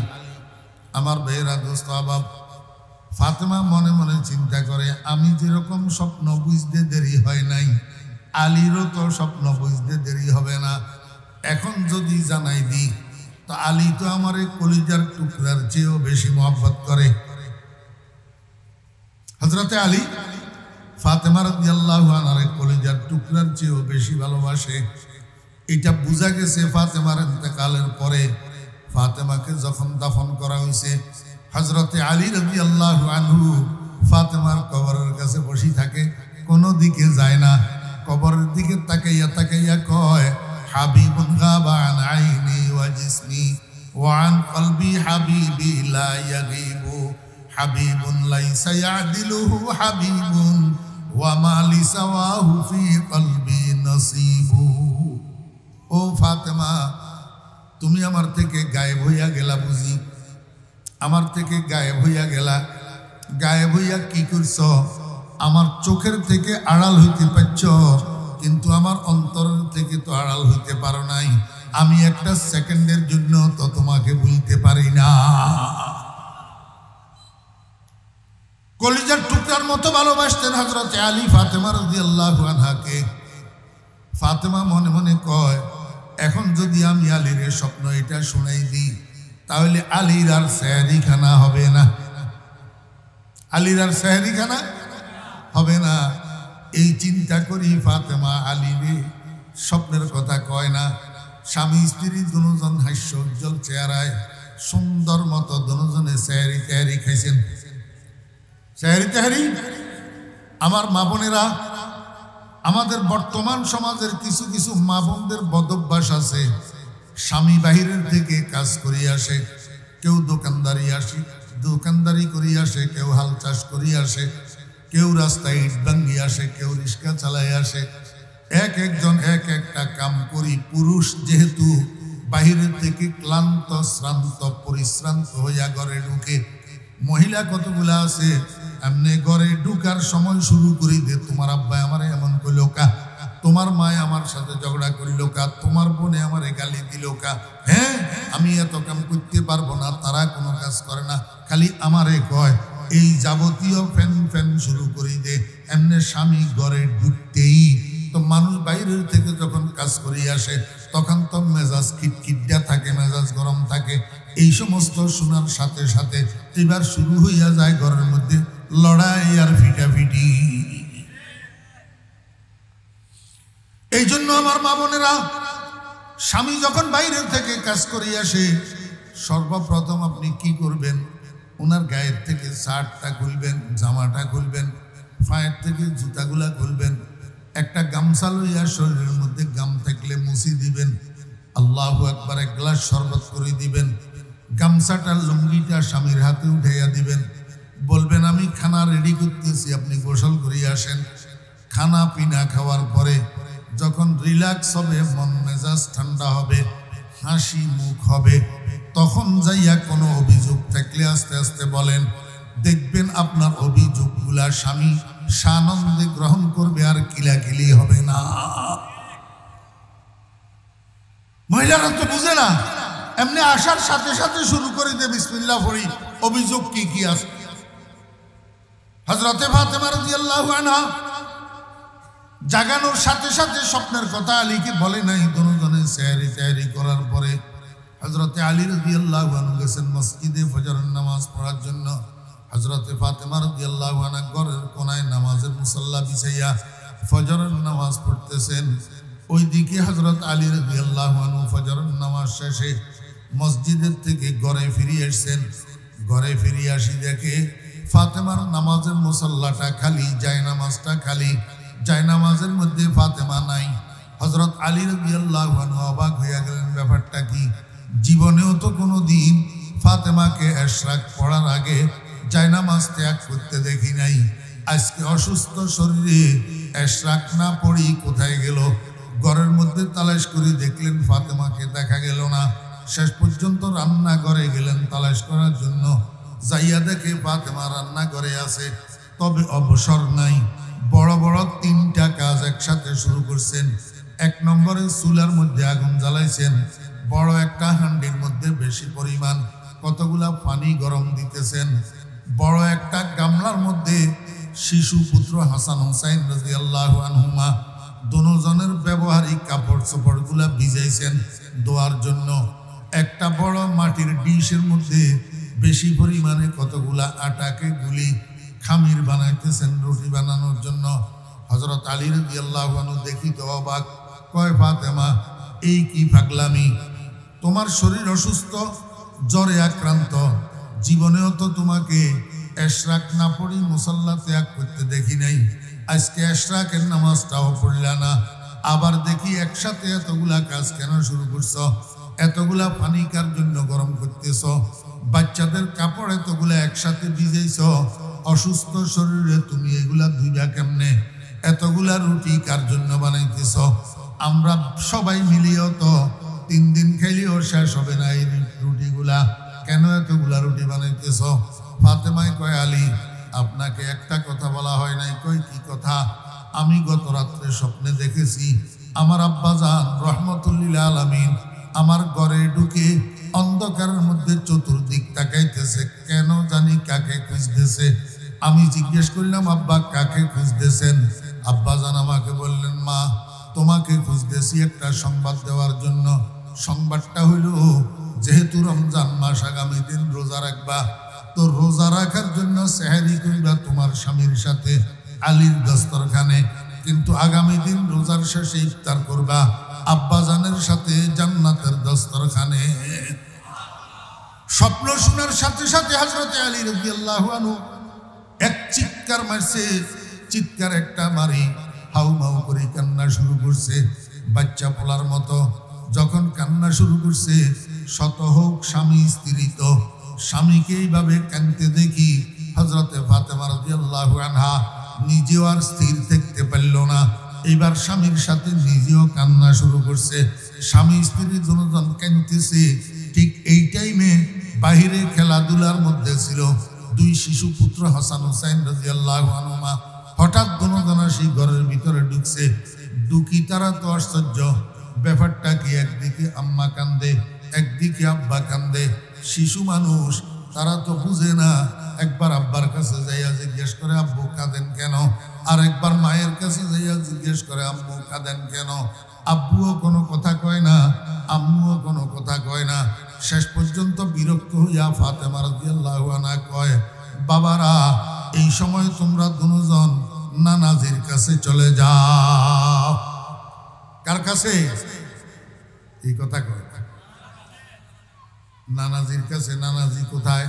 আমার ভাইয়েরা, দোস্ত আহবাব, ফাতেমা মনে মনে চিন্তা করে আমি যেরকম স্বপ্ন বুঝতে দেরি হয় নাই, আলীরও তো স্বপ্ন বুঝতে দেরি হবে না। এখন যদি জানাই দিই তো আলী তো আমার কলিজার টুকরার চেয়েও বেশি মহব্বত করে। হযরতে আলী ফাতেমা রাদিয়াল্লাহু আনহার কলিজার টুকরার চেয়েও বেশি ভালোবাসে। এটা বোঝা গেছে ফাতেমার ইন্তেকালের পরে। ফাতেমাকে যখন দাফন করা হয়েছে, হযরতে আলী রাদিয়াল্লাহু আনহু ফাতেমার কবরের কাছে বসে থাকে, কোনো দিকে যায় না, কবরের দিকে তাকাইয়া তাকাইয়া কয় হাবিবুন গাবা আন আইনি ওয়া জিসমি ওয়া আন কলবি হাবিবি লা ইয়াগিবু হাবিবুন লাইসা ইয়াদিলুহু হাবিবুন ওয়া মা লিসাওয়াহু ফি কলবি নসিবু। ও ফাতেমা, তুমি আমার থেকে গায়েব হইয়া গেলা বুঝি, আমার থেকে গায়েব হইয়া গেলা। গায়েব হইয়া কি করছ? আমার চোখের থেকে আড়াল হইতে পারছ, কিন্তু আমার অন্তরের থেকে তো আড়াল হইতে পারো নাই। আমি একটা সেকেন্ডের জন্য তো তোমাকে ভুলতে পারি না। কলিজার টুকরার মতো ভালোবাসতেন হযরতে আলী ফাতেমা রাদিয়াল্লাহু আনহাকে। ফাতেমা মনে মনে কয় এখন যদি আমি আলীর স্বপ্ন এটা শুনাই দিই, তাহলে আলীর আর সেহরি খানা হবে না, আলীর আর সেহরি খানা হবে না। এই চিন্তা করি ফাতেমা আলীরে স্বপ্নের কথা কয় না। স্বামী স্ত্রী দুজন হাস্য উজ্জ্বল চেহারায় সুন্দর মতো দুজনে সেহরি তেহারি খাইছেন। সেহরি তেহারি, আমার মা বোনেরা, আমাদের বর্তমান সমাজের কিছু কিছু মা বোনদের বদভ্যাস আছে। স্বামী বাহিরের থেকে কাজ করি আসে, কেউ দোকানদারি করি আসে, কেউ হাল চাষ করি আসে, কেউ রাস্তায় ইট ভাঙ্গি আসে, কেউ রিক্সা চালায় আসে, এক একজন এক একটা কাম করি। পুরুষ যেহেতু বাহিরের থেকে ক্লান্ত শ্রান্ত পরিশ্রান্ত হইয়া ঘরে ঢুকে, মহিলা কতগুলা আছে এমনি ঘরে ঢুকার সময় শুরু করি দে, তোমার আব্বা আমারে এমন কইল কা, তোমার মায় আমার সাথে ঝগড়া করিল কা, তোমার বোনে আমারে গালি দিল কা, হ্যাঁ আমি এত কাম করতে পারবো না। তারা কোনো কাজ করে না, খালি আমারে কয়। এই যাবতীয় ফ্যান ফ্যান শুরু করি দে। এমনি স্বামী ঘরে ঢুকতেই তো মানুষ বাইরের থেকে যখন কাজ করে আসে তখন তো মেজাজ খিটখিটটা থাকে, মেজাজ গরম থাকে। এই সমস্ত শোনার সাথে সাথে এবার শুরু হইয়া যায় ঘরের মধ্যে লড়াই আর ফিটাফিটি। এই জন্য আমার মা বোনেরা, স্বামী যখন বাইরের থেকে কাজ করে আসে সর্বপ্রথম আপনি কি করবেন? ওনার গায়ের থেকে শার্টটা খুলবেন, জামাটা খুলবেন, পায়ের থেকে জুতাগুলা খুলবেন, একটা গামছা লইয়া শরীরের মধ্যে গাম থাকলে মুছি দিবেন, আল্লাহু আকবার, এক গ্লাস শরবত করে দিবেন, গামছাটা লুঙ্গিটা স্বামীর হাতে উঠাইয়া দিবেন, বলবেন আমি খানা রেডি করতেছি, আপনি গোসল করে আসেন। খানা পিনা খাওয়ার পরে যখন রিল্যাক্স হবে, মন মেজাজ ঠান্ডা হবে, হাসি মুখ হবে, তখন যাইয়া কোনো অভিযোগ থাকলে আস্তে আস্তে বলেন। দেখবেন আপনার অভিযোগগুলা স্বামী সানন্দে গ্রহণ করবে, আর কিলাকিলি হবে না। মহিলারা তো বুঝে না, এমনি আসার সাথে সাথে শুরু করে দে বিসমিল্লাহ পড়ি, অভিযোগ কি কি আছে। হযরতে ফাতেমা রাদিয়াল্লাহু আনহা জাগানোর সাথে সাথে স্বপ্নের কথা আলীকে বলে নাই। দুজনে সেহরি করার পরে হযরতে আলী রাদিয়াল্লাহু আনহু গেছেন মসজিদে ফজরের নামাজ পড়ার জন্য। হযরতে ফাতেমা রাদিয়াল্লাহু আনহা ঘরের কোনায় নামাজের মুসাল্লা বিছাইয়া ফজরের নামাজ পড়তেছেন। ওইদিকে হযরত আলী রাদিয়াল্লাহু আনহু ফজরের নামাজ শেষে মসজিদের থেকে ঘরে ফিরে আসছেন। ঘরে ফিরে আসি দেখে ফাতেমার নামাজের মুসাল্লাটা খালি, জায়নামাজটা খালি, জায়নামাজের মধ্যে ফাতেমা নাই। হযরত আলী রাদিয়াল্লাহু আনহু অবাক হইয়া গেলেন, ব্যাপারটা কি? জীবনেও তো কোনো দিন ফাতেমাকে ইশরাক পড়ার আগে জায়নামাজ ত্যাগ করতে দেখি নাই। আজকে অসুস্থ শরীরে ইশরাক না পড়ি কোথায় গেল? ঘরের মধ্যে তালাশ করে দেখলেন ফাতেমাকে দেখা গেল না। শেষ পর্যন্ত রান্নাঘরে গেলেন তালাশ করার জন্য। যাইয়া দেখে ফাতেমা রান্নাঘরে আছে, তবে অবসর নাই। বড় বড় তিনটা কাজ একসাথে শুরু করছেন। এক নম্বরে চুলার মধ্যে আগুন জ্বালাইছেন, বড় একটা হান্ডির মধ্যে বেশি পরিমাণ কতগুলা পানি গরম দিতেছেন। বড় একটা গামলার মধ্যে শিশু পুত্র হাসান হুসাইন রাদিয়াল্লাহু আনহুমা দুজনের ব্যবহারিক কাপড় চোপড়গুলা ভিজাইছেন দোয়ার জন্য। একটা বড় মাটির ডিশের মধ্যে বেশি পরিমাণে কতগুলা আটাকে গুলি খামির বানাইতেছেন রুটি বানানোর জন্য। হযরত আলী রাদিয়াল্লাহু আনহু দেখি তো অবাক, কয় ফাতেমা এই কি পাগলামি? তোমার শরীর অসুস্থ, জ্বরে আক্রান্ত, জীবনেও তো তোমাকে ইশরাক না পড়ি মুসাল্লা ত্যাগ করতে দেখি নাই। আজকে ইশরাকের নামাজটাও পড়লা না, আবার দেখি একসাথে এতগুলা কাজ কেন শুরু করছো? এতগুলা পানি কার জন্য গরম করতেছ? বাচ্চাদের কাপড় এতগুলা একসাথে ভিজাইছ, অসুস্থ শরীরে তুমি এগুলা ধুইবা কেমনে? এতগুলা রুটি কার জন্য বানাইতেছ? আমরা সবাই মিলিয়েও তো 3 দিন খাইলেও শেষ হবে না এই রুটিগুলা, কেন এতগুলা রুটি বানাইতেছ? ফাতেমায় কয়, আলী আপনাকে একটা কথা বলা হয় নাই। কই কি কথা? আমি গত রাত্রে স্বপ্নে দেখেছি আমার আব্বাজান রহমতুল্লিল আলামিন আমার ঘরে ঢুকে অন্ধকারের মধ্যে চতুর্দিক তাকাইতেছে, কেন জানি কাকে খুঁজতেছে। আমি জিজ্ঞেস করলাম, আব্বা কাকে খুঁজতেছেন? আব্বাজান আমাকে বললেন, মা তোমাকে খুঁজতেছি একটা সংবাদ দেওয়ার জন্য। সংবাদটা হইল, যেহেতু রমজান মাস, আগামী দিন রোজা রাখবা, তো রোজা রাখার জন্য সেহরি করবা তোমার স্বামীর সাথে আলীর দস্তরখানে, কিন্তু আগামী দিন রোজার শেষে ইফতার করবা আব্বাজানের সাথে জান্নাতের দস্তরখানে। স্বপ্ন শোনার সাথে সাথে হযরত আলী রাদিয়াল্লাহু আনহু এক চিৎকার মারছে। চিৎকার একটা মারি হাউ মাউ করে কান্না শুরু করছে, বাচ্চা পোলার মতো। যখন কান্না শুরু করছে, শত হোক স্বামী স্ত্রী, তো স্বামীকে এইভাবে কাঁদতে দেখি হযরতে ফাতেমা রাদিয়াল্লাহু আনহা নিজেও আর স্থির থাকতে পারল না। এবার স্বামীর সাথে নিজেও কান্না শুরু করছে। স্বামী স্ত্রী দুজন কাঁদতেছে। ঠিক এই টাইমে বাহিরে খেলাধুলার মধ্যে ছিল দুই শিশু পুত্র হাসান হুসাইন রাদিয়াল্লাহু আনহুমা। হঠাৎ দুজন সেই ঘরের ভিতরে ঢুকছে। ঢুকি তারা তো আশ্চর্য, ব্যাপারটা কি, একদিকে আম্মা কান্দে, একদিকে আব্বা কান্দে। শিশু মানুষ, তারা তো বুঝে না। একবার আব্বার কাছে যাইয়া জিজ্ঞেস করে আব্বু কাঁদেন কেন, আর একবার মায়ের কাছে যাইয়া জিজ্ঞেস করে আম্মু কাঁদেন কেন। আব্বুও কোনো কথা কয় না, আম্মুও কোনো কথা কয় না। শেষ পর্যন্ত বিরক্ত হইয়া ফাতেমা রাদিয়াল্লাহু আনহা কয়, বাবারা এই সময় তোমরা দুজন নানাজির কাছে চলে যাও। কার কাছে? এই কথা কয় নানাজির কাছে। নানাজি কোথায়?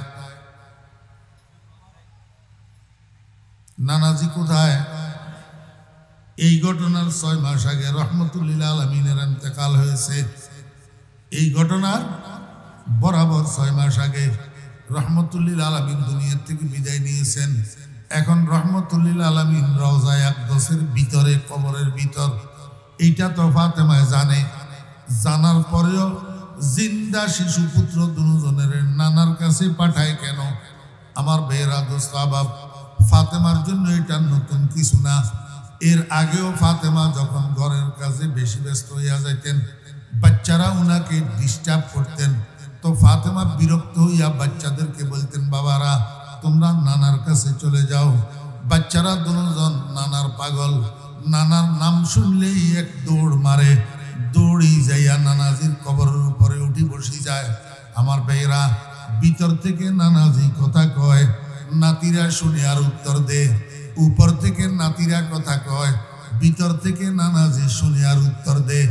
নানাজি কোথায়? এই ঘটনার 6 মাস আগে রহমতুল্লিল আলমিনের ইন্তেকাল হয়েছে। এই ঘটনার বরাবর 6 মাস আগে রহমতুল্লিল আলমিন দুনিয়ার থেকে বিদায় নিয়েছেন। এখন রহমতুল্লিল আলমিন রওজায়ে আকদসের ভিতরে, কবরের ভিতর। এইটা তো ফাতেমায় জানে। জানার পরেও জিন্দা শিশু পুত্র দুজনের নানার কাছে পাঠায় কেন? আমার বেয়েরা দোস্ত আবাব, ফাতেমার জন্য এটা নতুন কিছু না। এর আগেও ফাতেমা যখন ঘরের কাজে বেশি ব্যস্ত হইয়া যাইতেন, বাচ্চারা উনাকে ডিস্টার্ব করতেন, তো ফাতেমা বিরক্ত হইয়া বাচ্চাদেরকে বলতেন, বাবারা তোমরা নানার কাছে চলে যাও। বাচ্চারা দুজন নানার পাগল, নানার নাম শুনলেই এক দৌড় মারে, দৌড়ি যাইয়া নানাজির কবরের উপরে উঠি বসি যায়। আমার ভাইরা, ভিতর থেকে নানাজি কথা কয়, নাতিরা শুনে আর উত্তর দে। উপর থেকে নাতিরা কথা কয়, ভিতর থেকে নানাজি শুনে আর উত্তর দে।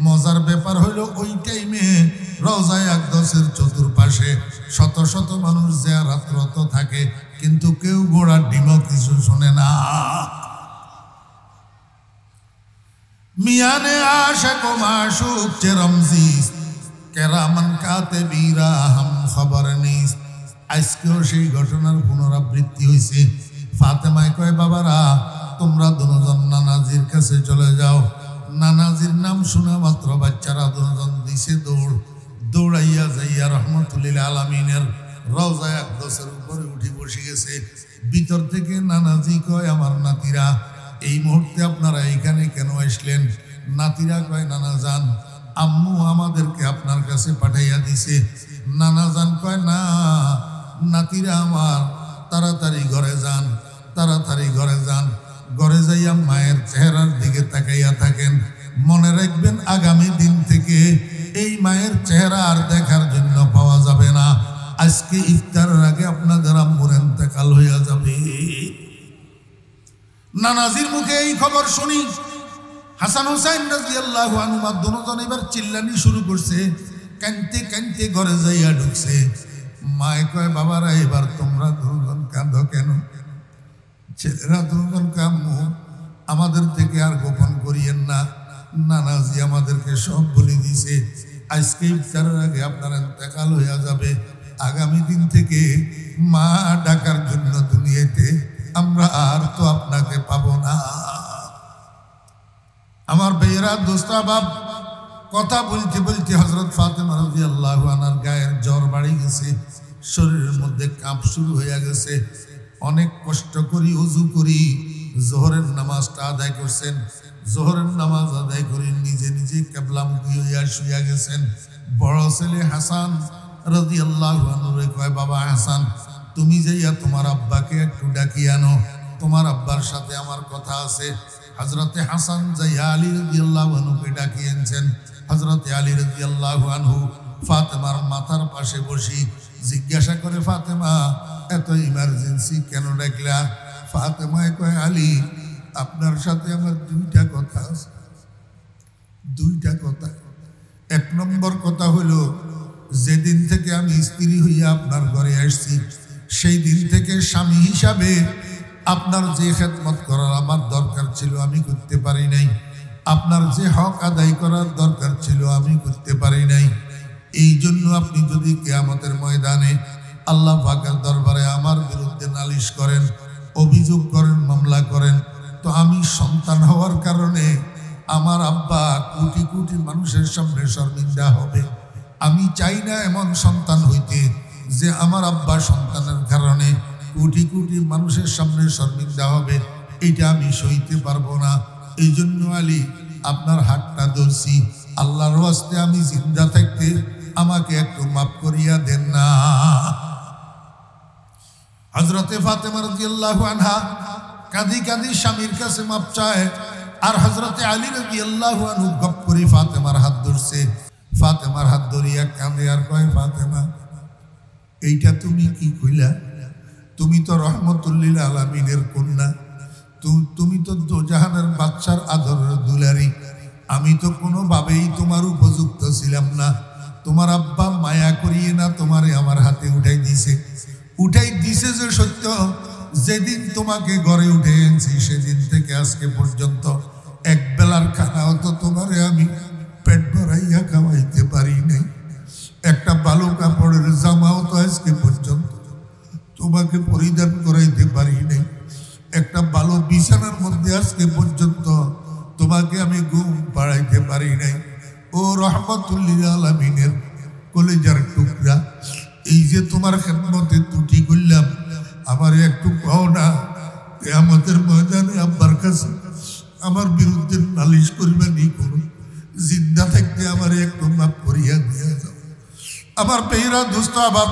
মজার ব্যাপার হইল ওই টাইমে রওজায়ে আকদসের চতুর্পাশে শত শত মানুষ জিয়ারতরত থাকে, কিন্তু কেউ গোড়ার ডিমও কিছু শোনে না। মিয়ানে আশক ও মাশুক চে রমজিস, কেরামান কাতিবিরা হাম খবর নিস। আজকেও সেই ঘটনার পুনরাবৃত্তি হয়েছে। ফাতেমায় কয়, বাবারা তোমরা দুজন নানাজির কাছে চলে যাও। নানাজির নাম শোনা মাত্র বাচ্চারা দুজন দিছে দৌড়। দৌড়াইয়া যাইয়া রহমতুল্লিল আলমিনের রওজায়ে আকদসের উপরে উঠে বসে গেছে। ভিতর থেকে নানাজি কয়, আমার নাতিরা এই মুহূর্তে আপনারা এখানে কেন আসলেন? নাতিরা কয়, নানা যান, আম্মু আমাদেরকে আপনার কাছে পাঠাইয়া দিছে। নানা যান কয়, না নাতিরা আমার, তাড়াতাড়ি ঘরে যান, তাড়াতাড়ি ঘরে যান। ঘরে যাইয়া মায়ের চেহারার দিকে তাকাইয়া থাকেন। মনে রাখবেন আগামী দিন থেকে এই মায়ের চেহারা আর দেখার জন্য পাওয়া যাবে না। আজকে ইফতারের আগে আপনাদের আম্মুর ইন্তেকাল হইয়া যাবে। নানাজির মুখে এই খবর শুনি হাসান হুসাইন রাদিয়াল্লাহু আনহুমা দুজন এবার চিল্লানি শুরু করছে। কাঁদতে কাঁদতে ঘরে যাইয়া ঢুকছে। মায়ে কয়, বাবারা এবার তোমরা দুজন কাঁদো কেন? ছেলেরা দুজন কাম্মু, আমাদের থেকে আর গোপন করিয়েন না। নানাজি আমাদেরকে সব বলে দিছে। আজকে ইফতারের আগে আপনার ইন্তেকাল হইয়া যাবে। আগামী দিন থেকে মা ডাকার জন্য দুনিয়াতে আমরা আর তো আপনাকে পাবো না। আমার ভাইয়েরা দোস্ত বাপ, কথা বলতে বলতে হযরত ফাতেমা রাদিয়াল্লাহু আনহার গায়ের জ্বর বাড়ি গেছে, শরীরের মধ্যে কাঁপ শুরু হয়ে গেছে। অনেক কষ্ট করি ওযু করি জোহরের নামাজটা আদায় করছেন। জোহরের নামাজ আদায় করে নিজে নিজে কিবলামুখী হইয়া শুইয়া গেছেন। বড় ছেলে হাসান রাদিয়াল্লাহু আনহু কয়, বাবা হাসান, তুমি যাইয়া তোমার আব্বাকে একটু ডাকিয়ে আনো, তোমার আব্বার সাথে আমার কথা আছে। হযরতে হাসান যাইয়া আলী রাদিয়াল্লাহু আনহুকে ডাকিয়ে আনছেন। হযরতে আলী রাদিয়াল্লাহু আনহু ফাতেমার মাথার পাশে বসি জিজ্ঞাসা করে, ফাতেমা এত ইমার্জেন্সি কেন ডাকলা? ফাতেমায় কয়, আলী আপনার সাথে আমার দুইটা কথা আছে। দুইটা কথা। এক নম্বর কথা হলো, যেদিন থেকে আমি স্ত্রী হইয়া আপনার ঘরে আসছি সেই দিন থেকে স্বামী হিসাবে আপনার যে খেদমত করার আমার দরকার ছিল আমি করতে পারি নাই। আপনার যে হক আদায় করার দরকার ছিল আমি করতে পারি নাই। এই জন্য আপনি যদি কিয়ামতের ময়দানে আল্লাহ পাকের দরবারে আমার বিরুদ্ধে নালিশ করেন, অভিযোগ করেন, মামলা করেন। তো আমি সন্তান হওয়ার কারণে আমার আব্বা কোটি কোটি মানুষের সামনে শর্মিন্দা হবে। আমি চাই না এমন সন্তান হইতে যে আমার আব্বা সন্তানের কারণে কোটি কোটি মানুষের সামনে শর্মিন্দা হবে। এটা আমি সইতে পারবো না। এই জন্য আলী আপনার হাতটা ধরছি, আল্লাহর ওয়াস্তে আমি জিন্দা থাকতে আমাকে একটু মাফ করিয়া দেন না। হযরতে ফাতেমা রাদিয়াল্লাহু আনহা কাঁদি কাঁদি স্বামীর কাছে মাপ চায়, আর হযরতে আলী রাদিয়াল্লাহু আনহু গপ করে ফাতেমার হাত ধরছে। ফাতেমার হাত ধরিয়া কাঁদে আর কয়, ফাতেমা এইটা তুমি কি কইলা? তুমি তো রহমতুল্লিল আলামিনের কন্যা, তুমি তো দোজাহানের বাদশার আদরের দুলারি। আমি তো কোনোভাবেই তোমার উপযুক্ত ছিলাম না। তোমার আব্বা মায়া করিয়ে না তোমারে আমার হাতে উঠাই দিছে যে সত্য। যেদিন তোমাকে ঘরে উঠে এনেছি সেদিন থেকে আজকে পর্যন্ত এক বেলার খানাও তো তোমারে আমি পেট ভরাইয়া খাওয়াইতে পারি নাই। একটা ভালো কাপড়ের জামাও তো আজকে পর্যন্ত তোমাকে পরিধান করাইতে পারি নাই। একটা ভালো বিছানার মধ্যে আজকে পর্যন্ত তোমাকে আমি ঘুম পাড়াইতে পারি নাই। ও রহমতুল্লিল আলামিনের কলেজার টুকরা, এই যে তোমার খেদমতে ত্রুটি করলাম, আমার একটু কও না কিয়ামতের ময়দানে আব্বার কাছে আমার বিরুদ্ধে নালিশ করবেন ই করুন, জিন্দা থাকতে আমার একটু মাফ করিয়া দিয়া যাও। আমার পেহরা দোস্ত, আবার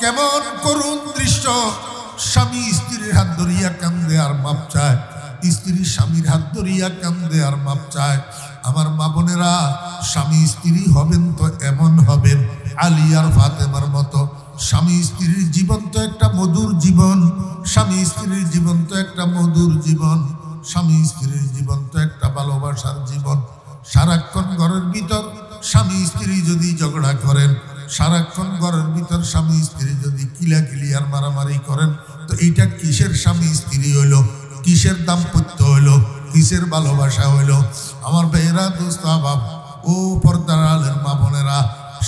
কেমন করুন দৃশ্য, স্বামী স্ত্রীর হাত ধরিয়া কান্দে আর মাপ চায়, স্ত্রী স্বামীর হাত ধরিয়া কান্দে আর মাপ চায়। আমার মা বোনেরা, স্বামী স্ত্রী হবেন তো এমন হবেন আলী আর ফাতেমার মতো। স্বামী স্ত্রীর জীবন তো একটা মধুর জীবন, স্বামী স্ত্রীর জীবন তো একটা মধুর জীবন, স্বামী স্ত্রীর জীবন তো একটা ভালোবাসার জীবন। সারাক্ষণ ঘরের ভিতর স্বামী স্ত্রী যদি ঝগড়া করেন, সারাক্ষণ ঘরের ভিতর স্বামী স্ত্রী যদি কিলাকিলি আর মারামারি করেন, তো এইটা কিসের স্বামী স্ত্রী হইল? কিসের দাম্পত্য হইল? কিসের ভালোবাসা হইল? আমার ভাইয়েরা, দোস্ত, আবাব ও পর্দার আলের মা বোনেরা,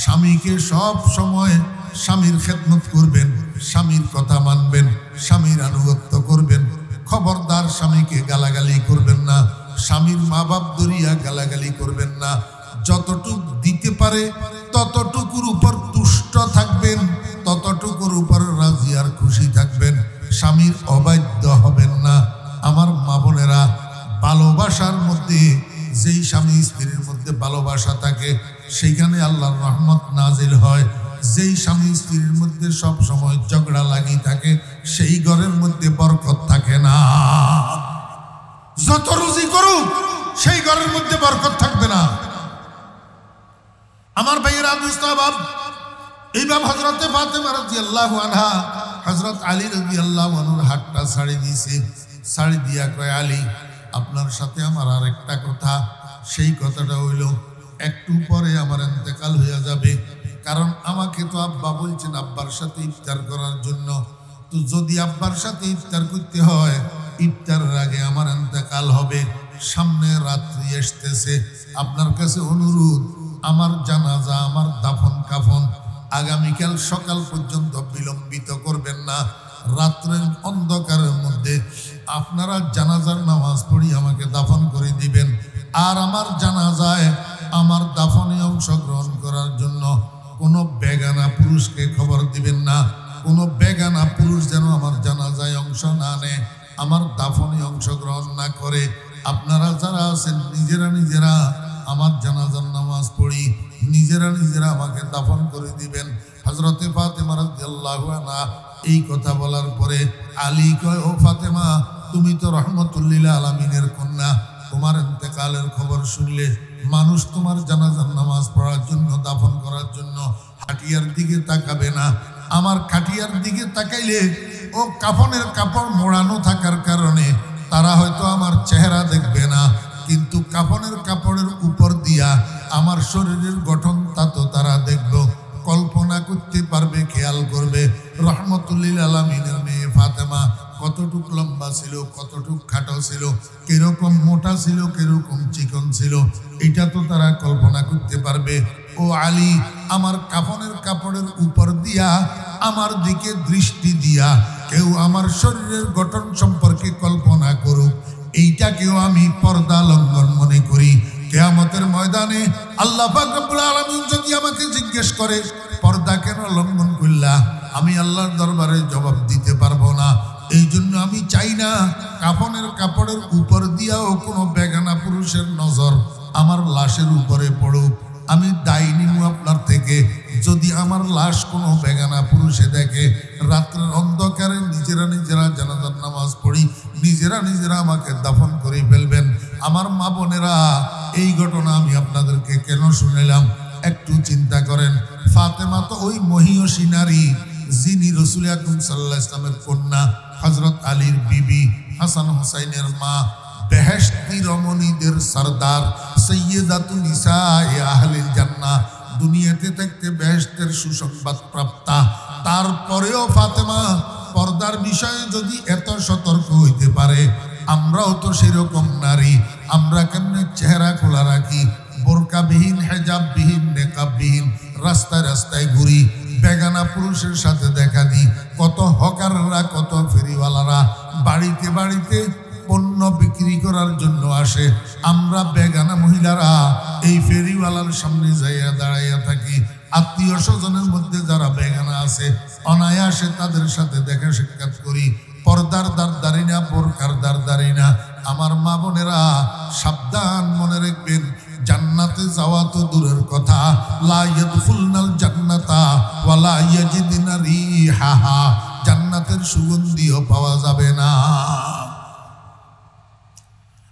স্বামীকে সব সময় স্বামীর খেদমত করবেন, স্বামীর কথা মানবেন, স্বামীর আনুগত্য করবেন। খবরদার স্বামীকে গালাগালি করবেন না, স্বামীর মা বাপ ধরিয়া গালাগালি করবেন না। যতটুক দিতে পারে ততটুকুর উপর তুষ্ট থাকবেন, ততটুকুর উপর রাজি আর খুশি থাকবেন। স্বামীর অবাধ্য হবেন না। আমার মা বোনেরা, ভালোবাসার মধ্যে যেই স্বামী স্ত্রীর মধ্যে ভালোবাসা থাকে সেইখানে আল্লাহর রহমত নাজিল হয়। যেই স্বামী স্ত্রীর মধ্যে সব সময় ঝগড়া লাগি থাকে সেই ঘরের মধ্যে বরকত থাকে না। যত রুজি করুক সেই ঘরের মধ্যে বরকত থাকবে না। আমার ভাইয়েরা, দোস্ত, আবাব, এইভাবে হযরতে ফাতেমা রাদিয়াল্লাহু আনহা হযরত আলী রাদিয়াল্লাহু আনহুর হাতটা ছাড়ি দিয়েছে। ছাড়ি দিয়া কয়, আলী আপনার সাথে আমার আর একটা কথা। সেই কথাটা হইল, একটু পরে আমার ইন্তেকাল হইয়া যাবে। কারণ আমাকে তো আব্বা বলছেন আব্বার সাথে ইফতার করার জন্য। তো যদি আব্বার সাথে ইফতার করতে হয়, ইফতারের আগে আমার ইন্তেকাল হবে। সামনে রাত্রি আসতেছে। আপনার কাছে অনুরোধ, আমার জানাজা, আমার দাফন কাফন আগামীকাল সকাল পর্যন্ত বিলম্বিত করবেন না। রাত্রের অন্ধকারের মধ্যে আপনারা জানাজার নামাজ পড়ি আমাকে দাফন করে দিবেন। আর আমার জানাজায়, আমার দাফনে অংশগ্রহণ করার জন্য কোনো বেগানা পুরুষকে খবর দিবেন না। কোনো বেগানা পুরুষ যেন আমার জানাজায় অংশ না নেয়, আমার দাফনে অংশগ্রহণ না করে। আপনারা যারা আছেন নিজেরা নিজেরা আমার জানাজার নামাজ পড়ি, নিজেরা নিজেরা আমাকে দাফন করে দিবেন। হযরতে ফাতেমা রাদিয়াল্লাহু আনহা এই কথা বলার পরে আলী কয়, ও ফাতেমা, তুমি তো রহমতুল্লিল আলামিনের কন্যা, তোমার ইন্তেকালের খবর শুনলে মানুষ তোমার জানাজার নামাজ পড়ার জন্য, দাফন করার জন্য খাটিয়ার দিকে তাকাবে না। আমার খাটিয়ার দিকে তাকাইলে ও কাফনের কাপড় মোড়ানো থাকার কারণে তারা হয়তো আমার চেহারা দেখবে না, কিন্তু কাফনের কাপড়ের উপর দিয়া আমার শরীরের গঠন তা তো তারা দেখবে, কল্পনা করতে পারবে, খেয়াল করবে। রহমতুল্লিল আলামিনের মেয়ে ফাতেমা কতটুক লম্বা ছিল, কতটুক খাটো ছিল, কিরকম মোটা ছিল, কিরকম চিকন ছিল, এটা তো তারা কল্পনা করতে পারবে। ও আলী, আমার কাফনের কাপড়ের উপর দিয়া আমার দিকে দৃষ্টি দিয়া কেউ আমার শরীরের গঠন সম্পর্কে কল্পনা করুক, এইটাকেও আমি পর্দা লঙ্ঘন মনে করি। কিয়ামতের ময়দানে আল্লাহ পাক রব্বুল আলামিন যদি আমাকে জিজ্ঞেস করে পর্দা কেন লঙ্ঘন করলা, আমি আল্লাহর দরবারে জবাব দিতে পারবো না। এই জন্য আমি চাই না কাফনের কাপড়ের উপর দিয়াও কোনো বেগানা পুরুষের নজর আমার লাশের উপরে পড়ুক। আমি দায় নিব আপনার থেকে, যদি আমার লাশ কোনো বেগানা পুরুষে দেখে, রাত্রের অন্ধকারে নিজেরা নিজেরা জানাজার নামাজ পড়ি, নিজেরা নিজেরা আমাকে দাফন করে ফেলবেন। আমার মা বোনেরা, এই ঘটনা আমি আপনাদেরকে কেন শুনাইলাম একটু চিন্তা করেন। ফাতেমা তো ওই মহিয়সী নারী যিনি রাসূল আকরাম সাল্লাল্লাহু আলাইহি ওয়াসাল্লামের কন্যা, হযরত আলীর বিবি, হাসান হুসাইনের মা, বেহেশতি রমণীদের সরদার, সৈয়দাতু নিসায়ে আহলিল জান্নাহ, দুনিয়াতে থাকতে বেহেশতের সুসংবাদ প্রাপ্তা। তারপরেও ফাতেমা পর্দার বিষয়ে যদি এত সতর্ক হইতে পারে, আমরাও তো সেরকম নারী। আমরা কেমনে চেহারা খোলা রাখি, বোরকাবিহীন, হেজাববিহীন, নেকাববিহীন রাস্তায় রাস্তায় ঘুরি, বেগানা পুরুষের সাথে দেখা দিই। কত হকাররা, কত ফেরিওয়ালারা বাড়িতে বাড়িতে পণ্য বিক্রি করার জন্য আসে। আমরা বেগানা মহিলারা এই ফেরিওয়ালার সামনে যাইয়া দাঁড়াইয়া থাকি। আত্মীয় স্বজনের মধ্যে যারা বেগানা আছে, অনায়াসে তাদের সাথে দেখা সাক্ষাৎ করি। পর্দার দাঁড়দারি না, বোরকার দাঁড়দারি না। আমার মা বোনেরা সাবধান, মনে রাখবেন, জান্নাতে যাওয়া তো দূরের কথা, লা ইয়াদখুলনাল জান্নাতা ওয়ালা ইয়াজিদনা রিহাহা, জান্নাতের সুগন্ধিও পাওয়া যাবে না।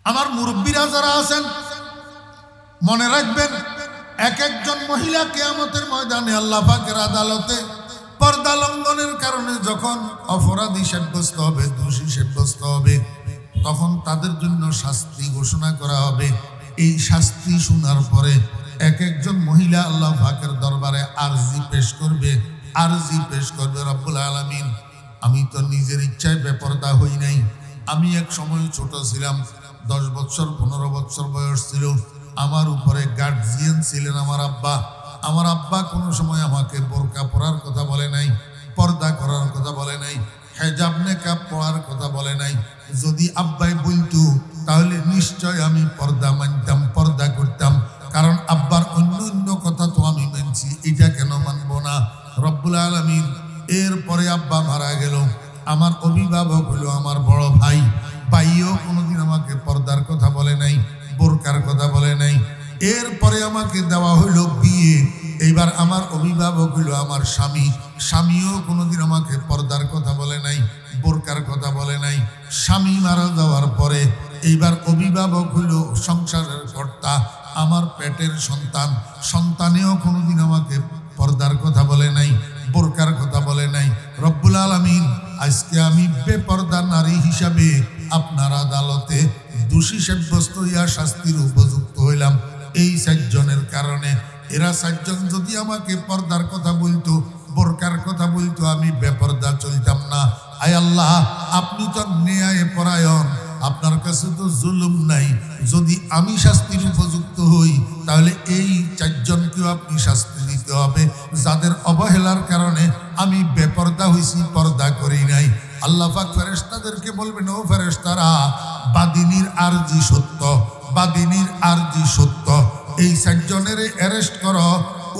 আমার মুরব্বীরা যারা আছেন মনে রাখবেন, এক একজন মহিলা কিয়ামতের ময়দানে আল্লাহ পাকের আদালতে পর্দা লঙ্ঘনের কারণে যখন অপরাধী সাব্যস্ত হবে, দোষী সাব্যস্ত হবে, তখন তাদের জন্য শাস্তি ঘোষণা করা হবে। এই শাস্তি শোনার পরে এক একজন মহিলা আল্লাহ পাকের দরবারে আরজি পেশ করবে। আরজি পেশ করবে, রব্বুল আলামিন, আমি তো নিজের ইচ্ছায় বেপরদা হই নাই। আমি এক সময় ছোট ছিলাম, 10 বছর 15 বছর বয়স ছিল। আমার উপরে গার্জিয়ান ছিলেন আমার আব্বা। আমার আব্বা কোনো সময় আমাকে বোরকা পরার কথা বলে নাই, পর্দা করার কথা বলে নাই, হেজাব নেকাব পরার কথা বলে নাই। যদি আব্বাই বলতো তাহলে নিশ্চয় আমি পর্দা মানতাম, পর্দা করতাম। কারণ আব্বার অন্য অন্য কথা তো আমি মানছি, এটা কেন মানবো না? রব্বুল আলামিন, এরপরে আব্বা মারা গেল। আমার অভিভাবক হলো আমার বড় ভাই। ভাইও কোনোদিন আমাকে পর্দার কথা বলে নাই, বোরকার কথা বলে নাই। এরপরে আমাকে দেওয়া হইল বিয়ে। এইবার আমার অভিভাবক হইল আমার স্বামী। স্বামীও কোনোদিন আমাকে পর্দার কথা বলে নাই, বোরকার কথা বলে নাই। স্বামী মারা যাওয়ার পরে এইবার অভিভাবক হইল সংসারের কর্তা, আমার পেটের সন্তান। সন্তানেও কোনোদিন আমাকে পর্দার কথা বলে নাই, বোরকার কথা বলে নাই। রব্বুল আলামিন, আজকে আমি বেপর্দা নারী হিসাবে আপনার আদালতে দোষী সাব্যস্ত হইয়া শাস্তির উপযুক্ত হইলাম এই 4 জনের কারণে। এরা 4 জন যদি আমাকে পর্দার কথা বলতো, বোরকার কথা বলতো, আমি বেপর্দা চলতাম না। আয় আল্লাহ, আপনি তো ন্যায় পরায়ণ, আপনার কাছে তো জুলুম নাই। যদি আমি শাস্তির উপযুক্ত হই, তাহলে এই 4 জনকেও আপনি শাস্তি দিতে হবে, যাদের অবহেলার কারণে আমি বেপর্দা হইছি, পর্দা করি নাই। আল্লাহ পাক ফেরেশতাদেরকে বলবেন, ও ফেরেশতারা, বাদিনীর আরজি সত্য, বাদিনীর আরজি সত্য। এই 4 জনের অ্যারেস্ট করো,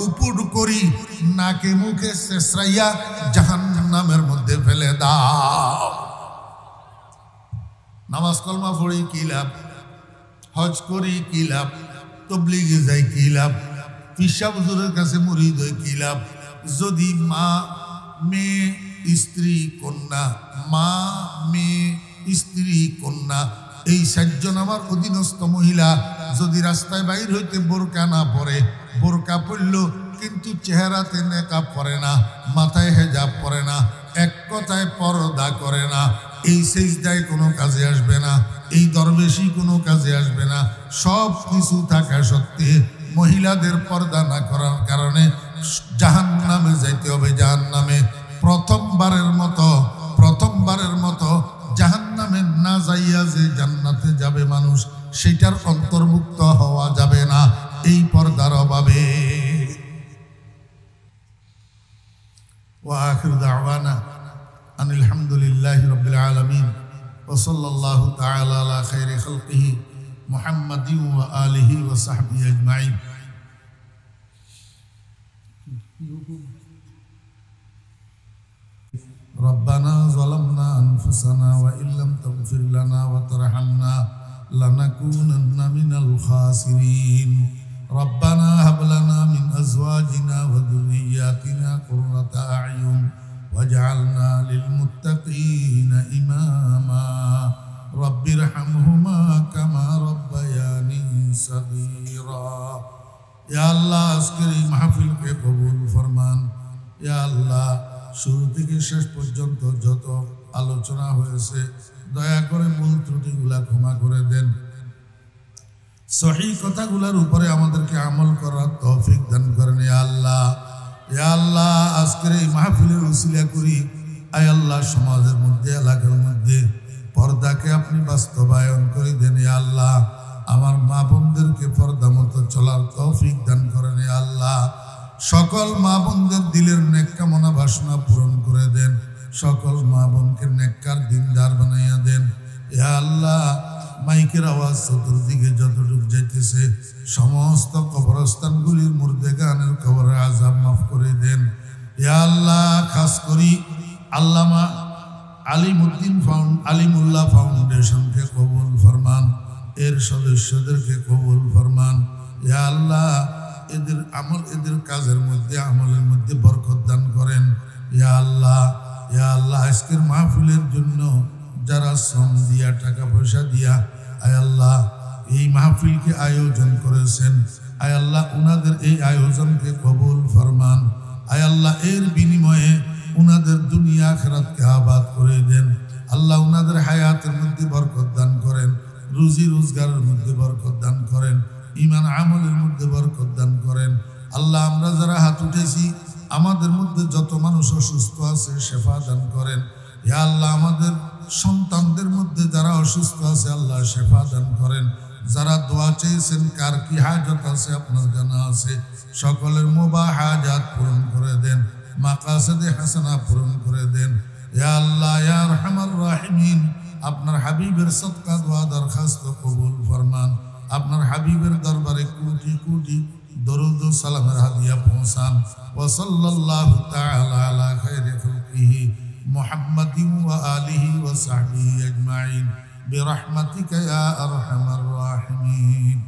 উপুর করি নাকে মুখে শেষরাইয়া জাহান্নামের মধ্যে ফেলে দাও। নামাজ কলমা পড়ি কি লাভ? হজ করি কি লাভ? তবলিগে যাই কি লাভ? পিসা হুজুরের কাছে মুরিদ হই কি লাভ? যদি মা, মেয়ে, স্ত্রী, কন্যা, মা, মেয়ে, স্ত্রী, কন্যা, এই 4 জন আমার অধীনস্থ মহিলা যদি রাস্তায় বাইর হইতে বোরকা না পরে, বোরকা পরল কিন্তু চেহারাতে নেকাব পরে না, মাথায় হেজাব পরে না, এক কথায় পর্দা করে না, এই সেজদায় কোনো কাজে আসবে না, এই দরবেশি কোনো কাজে আসবে না। সব কিছু থাকা সত্ত্বে মহিলাদের পর্দা না করার কারণে জাহান্নামে যাইতে হবে। জাহান্নামে প্রথমবারের মতো জাহান্নামে না যাইয়া যে জান্নাতে যাবে মানুষ, সেটার অন্তর্ভুক্ত হওয়া যাবে না এই পর্দার অভাবে। ওয়া আখিরু দাওয়ানা আনিল হামদুলিল্লাহি রাব্বিল আলামিন ওয়া সাল্লাল্লাহু তাআলা আলা খাইরি খালকিহি মুহাম্মাদিন ওয়া আলিহি ওয়া সাহবিহি আজমাইন। ربنا ظلمنا أنفسنا وإن لم تغفر لنا وترحمنا لنكونن من الخاسرين ربنا هب لنا من أزواجنا وذرياتنا قرة أعين واجعلنا للمتقين إماما رب ارحمهما كما ربياني صغيرا يا الله আজকের এই মাহফিলকে কবুল ফরমান। ইয়া আল্লাহ, শুরু থেকে শেষ পর্যন্ত যত আলোচনা হয়েছে দয়া করে মূল ত্রুটিগুলা ক্ষমা করে দেন। সহিহ কথাগুলোর উপরে আমাদেরকে আমল করার তৌফিক দান করেন। ইয়া আল্লাহ, ইয়া আল্লাহ, আজকের এই মাহফিলের উসিলা করি আয় আল্লাহ সমাজের মধ্যে এলাকার মধ্যে পর্দাকে আপনি বাস্তবায়ন করে দেন। ইয়া আল্লাহ, আমার মা বোনদেরকে পর্দা মতো চলার তৌফিক দান করেন। ইয়া আল্লাহ, সকল মা বোনদের দিলের নেক কামনা বাসনা পূরণ করে দেন। সকল মা বোনকে নেককার দিনদার বানাইয়া দেন। ইয়া আল্লাহ, মাইকের আওয়াজ চতুর্দিকে যতটুক যাইতেছে সমস্ত কবরস্থানগুলির মুর্দেগানের কবরের আযাব মাফ করে দেন। ইয়া আল্লাহ, খাস করি আল্লামা আলিমুল্লাহ ফাউন্ডেশনকে কবুল ফরমান, এর সদস্যদেরকে কবুল ফরমান। ইয়া আল্লাহ, এদের আমল, এদের কাজের মধ্যে, আমলের মধ্যে বরকত দান করেন। ইয়া আল্লাহ, ইয়া আল্লাহ, আজকের মাহফিলের জন্য যারা শ্রম দিয়া, টাকা পয়সা দিয়া আয় আল্লাহ এই মাহফিলকে আয়োজন করেছেন, আয় আল্লাহ উনাদের এই আয়োজনকে কবুল ফরমান। আয় আল্লাহ, এর বিনিময়ে উনাদের দুনিয়া আখিরাতকে আবাদ করে দেন। আল্লাহ উনাদের হায়াতের মধ্যে বরকত দান করেন, রুজি রোজগারের মধ্যে বরকত দান করেন, ঈমান আমলের মধ্যে বরকত দান করেন। আল্লাহ, আমরা যারা হাত উঠেছি আমাদের মধ্যে যত মানুষ অসুস্থ আছে শেফা দান করেন। ইয়া আল্লাহ, আমাদের সন্তানদের মধ্যে যারা অসুস্থ আছে আল্লাহ শেফা দান করেন। যারা দোয়া চেয়েছেন, কার কি হাজত আছে আপনার জানা আছে, সকলের মুবাহ হাজাত পূরণ করে দেন, মাকাসিদে হাসানা পূরণ করে দেন। ইয়া আল্লাহ, ইয়া আরহামার রাহিমিন, আপনার হাবিবের সদকা দোয়া দরখাস্ত কবুল ফরমান। আপনার হাবিবের দরবারে কোটি কোটি দরুদ ও সালামের হাদিয়া পৌঁছান। ওয়া সাল্লাল্লাহু তাআলা আলা খাইরি খালকিহি মুহাম্মাদিন ওয়া আলিহি ওয়া সাহবিহি আজমাইন বিরহমাতিকা ইয়া আরহামার রাহিমিন।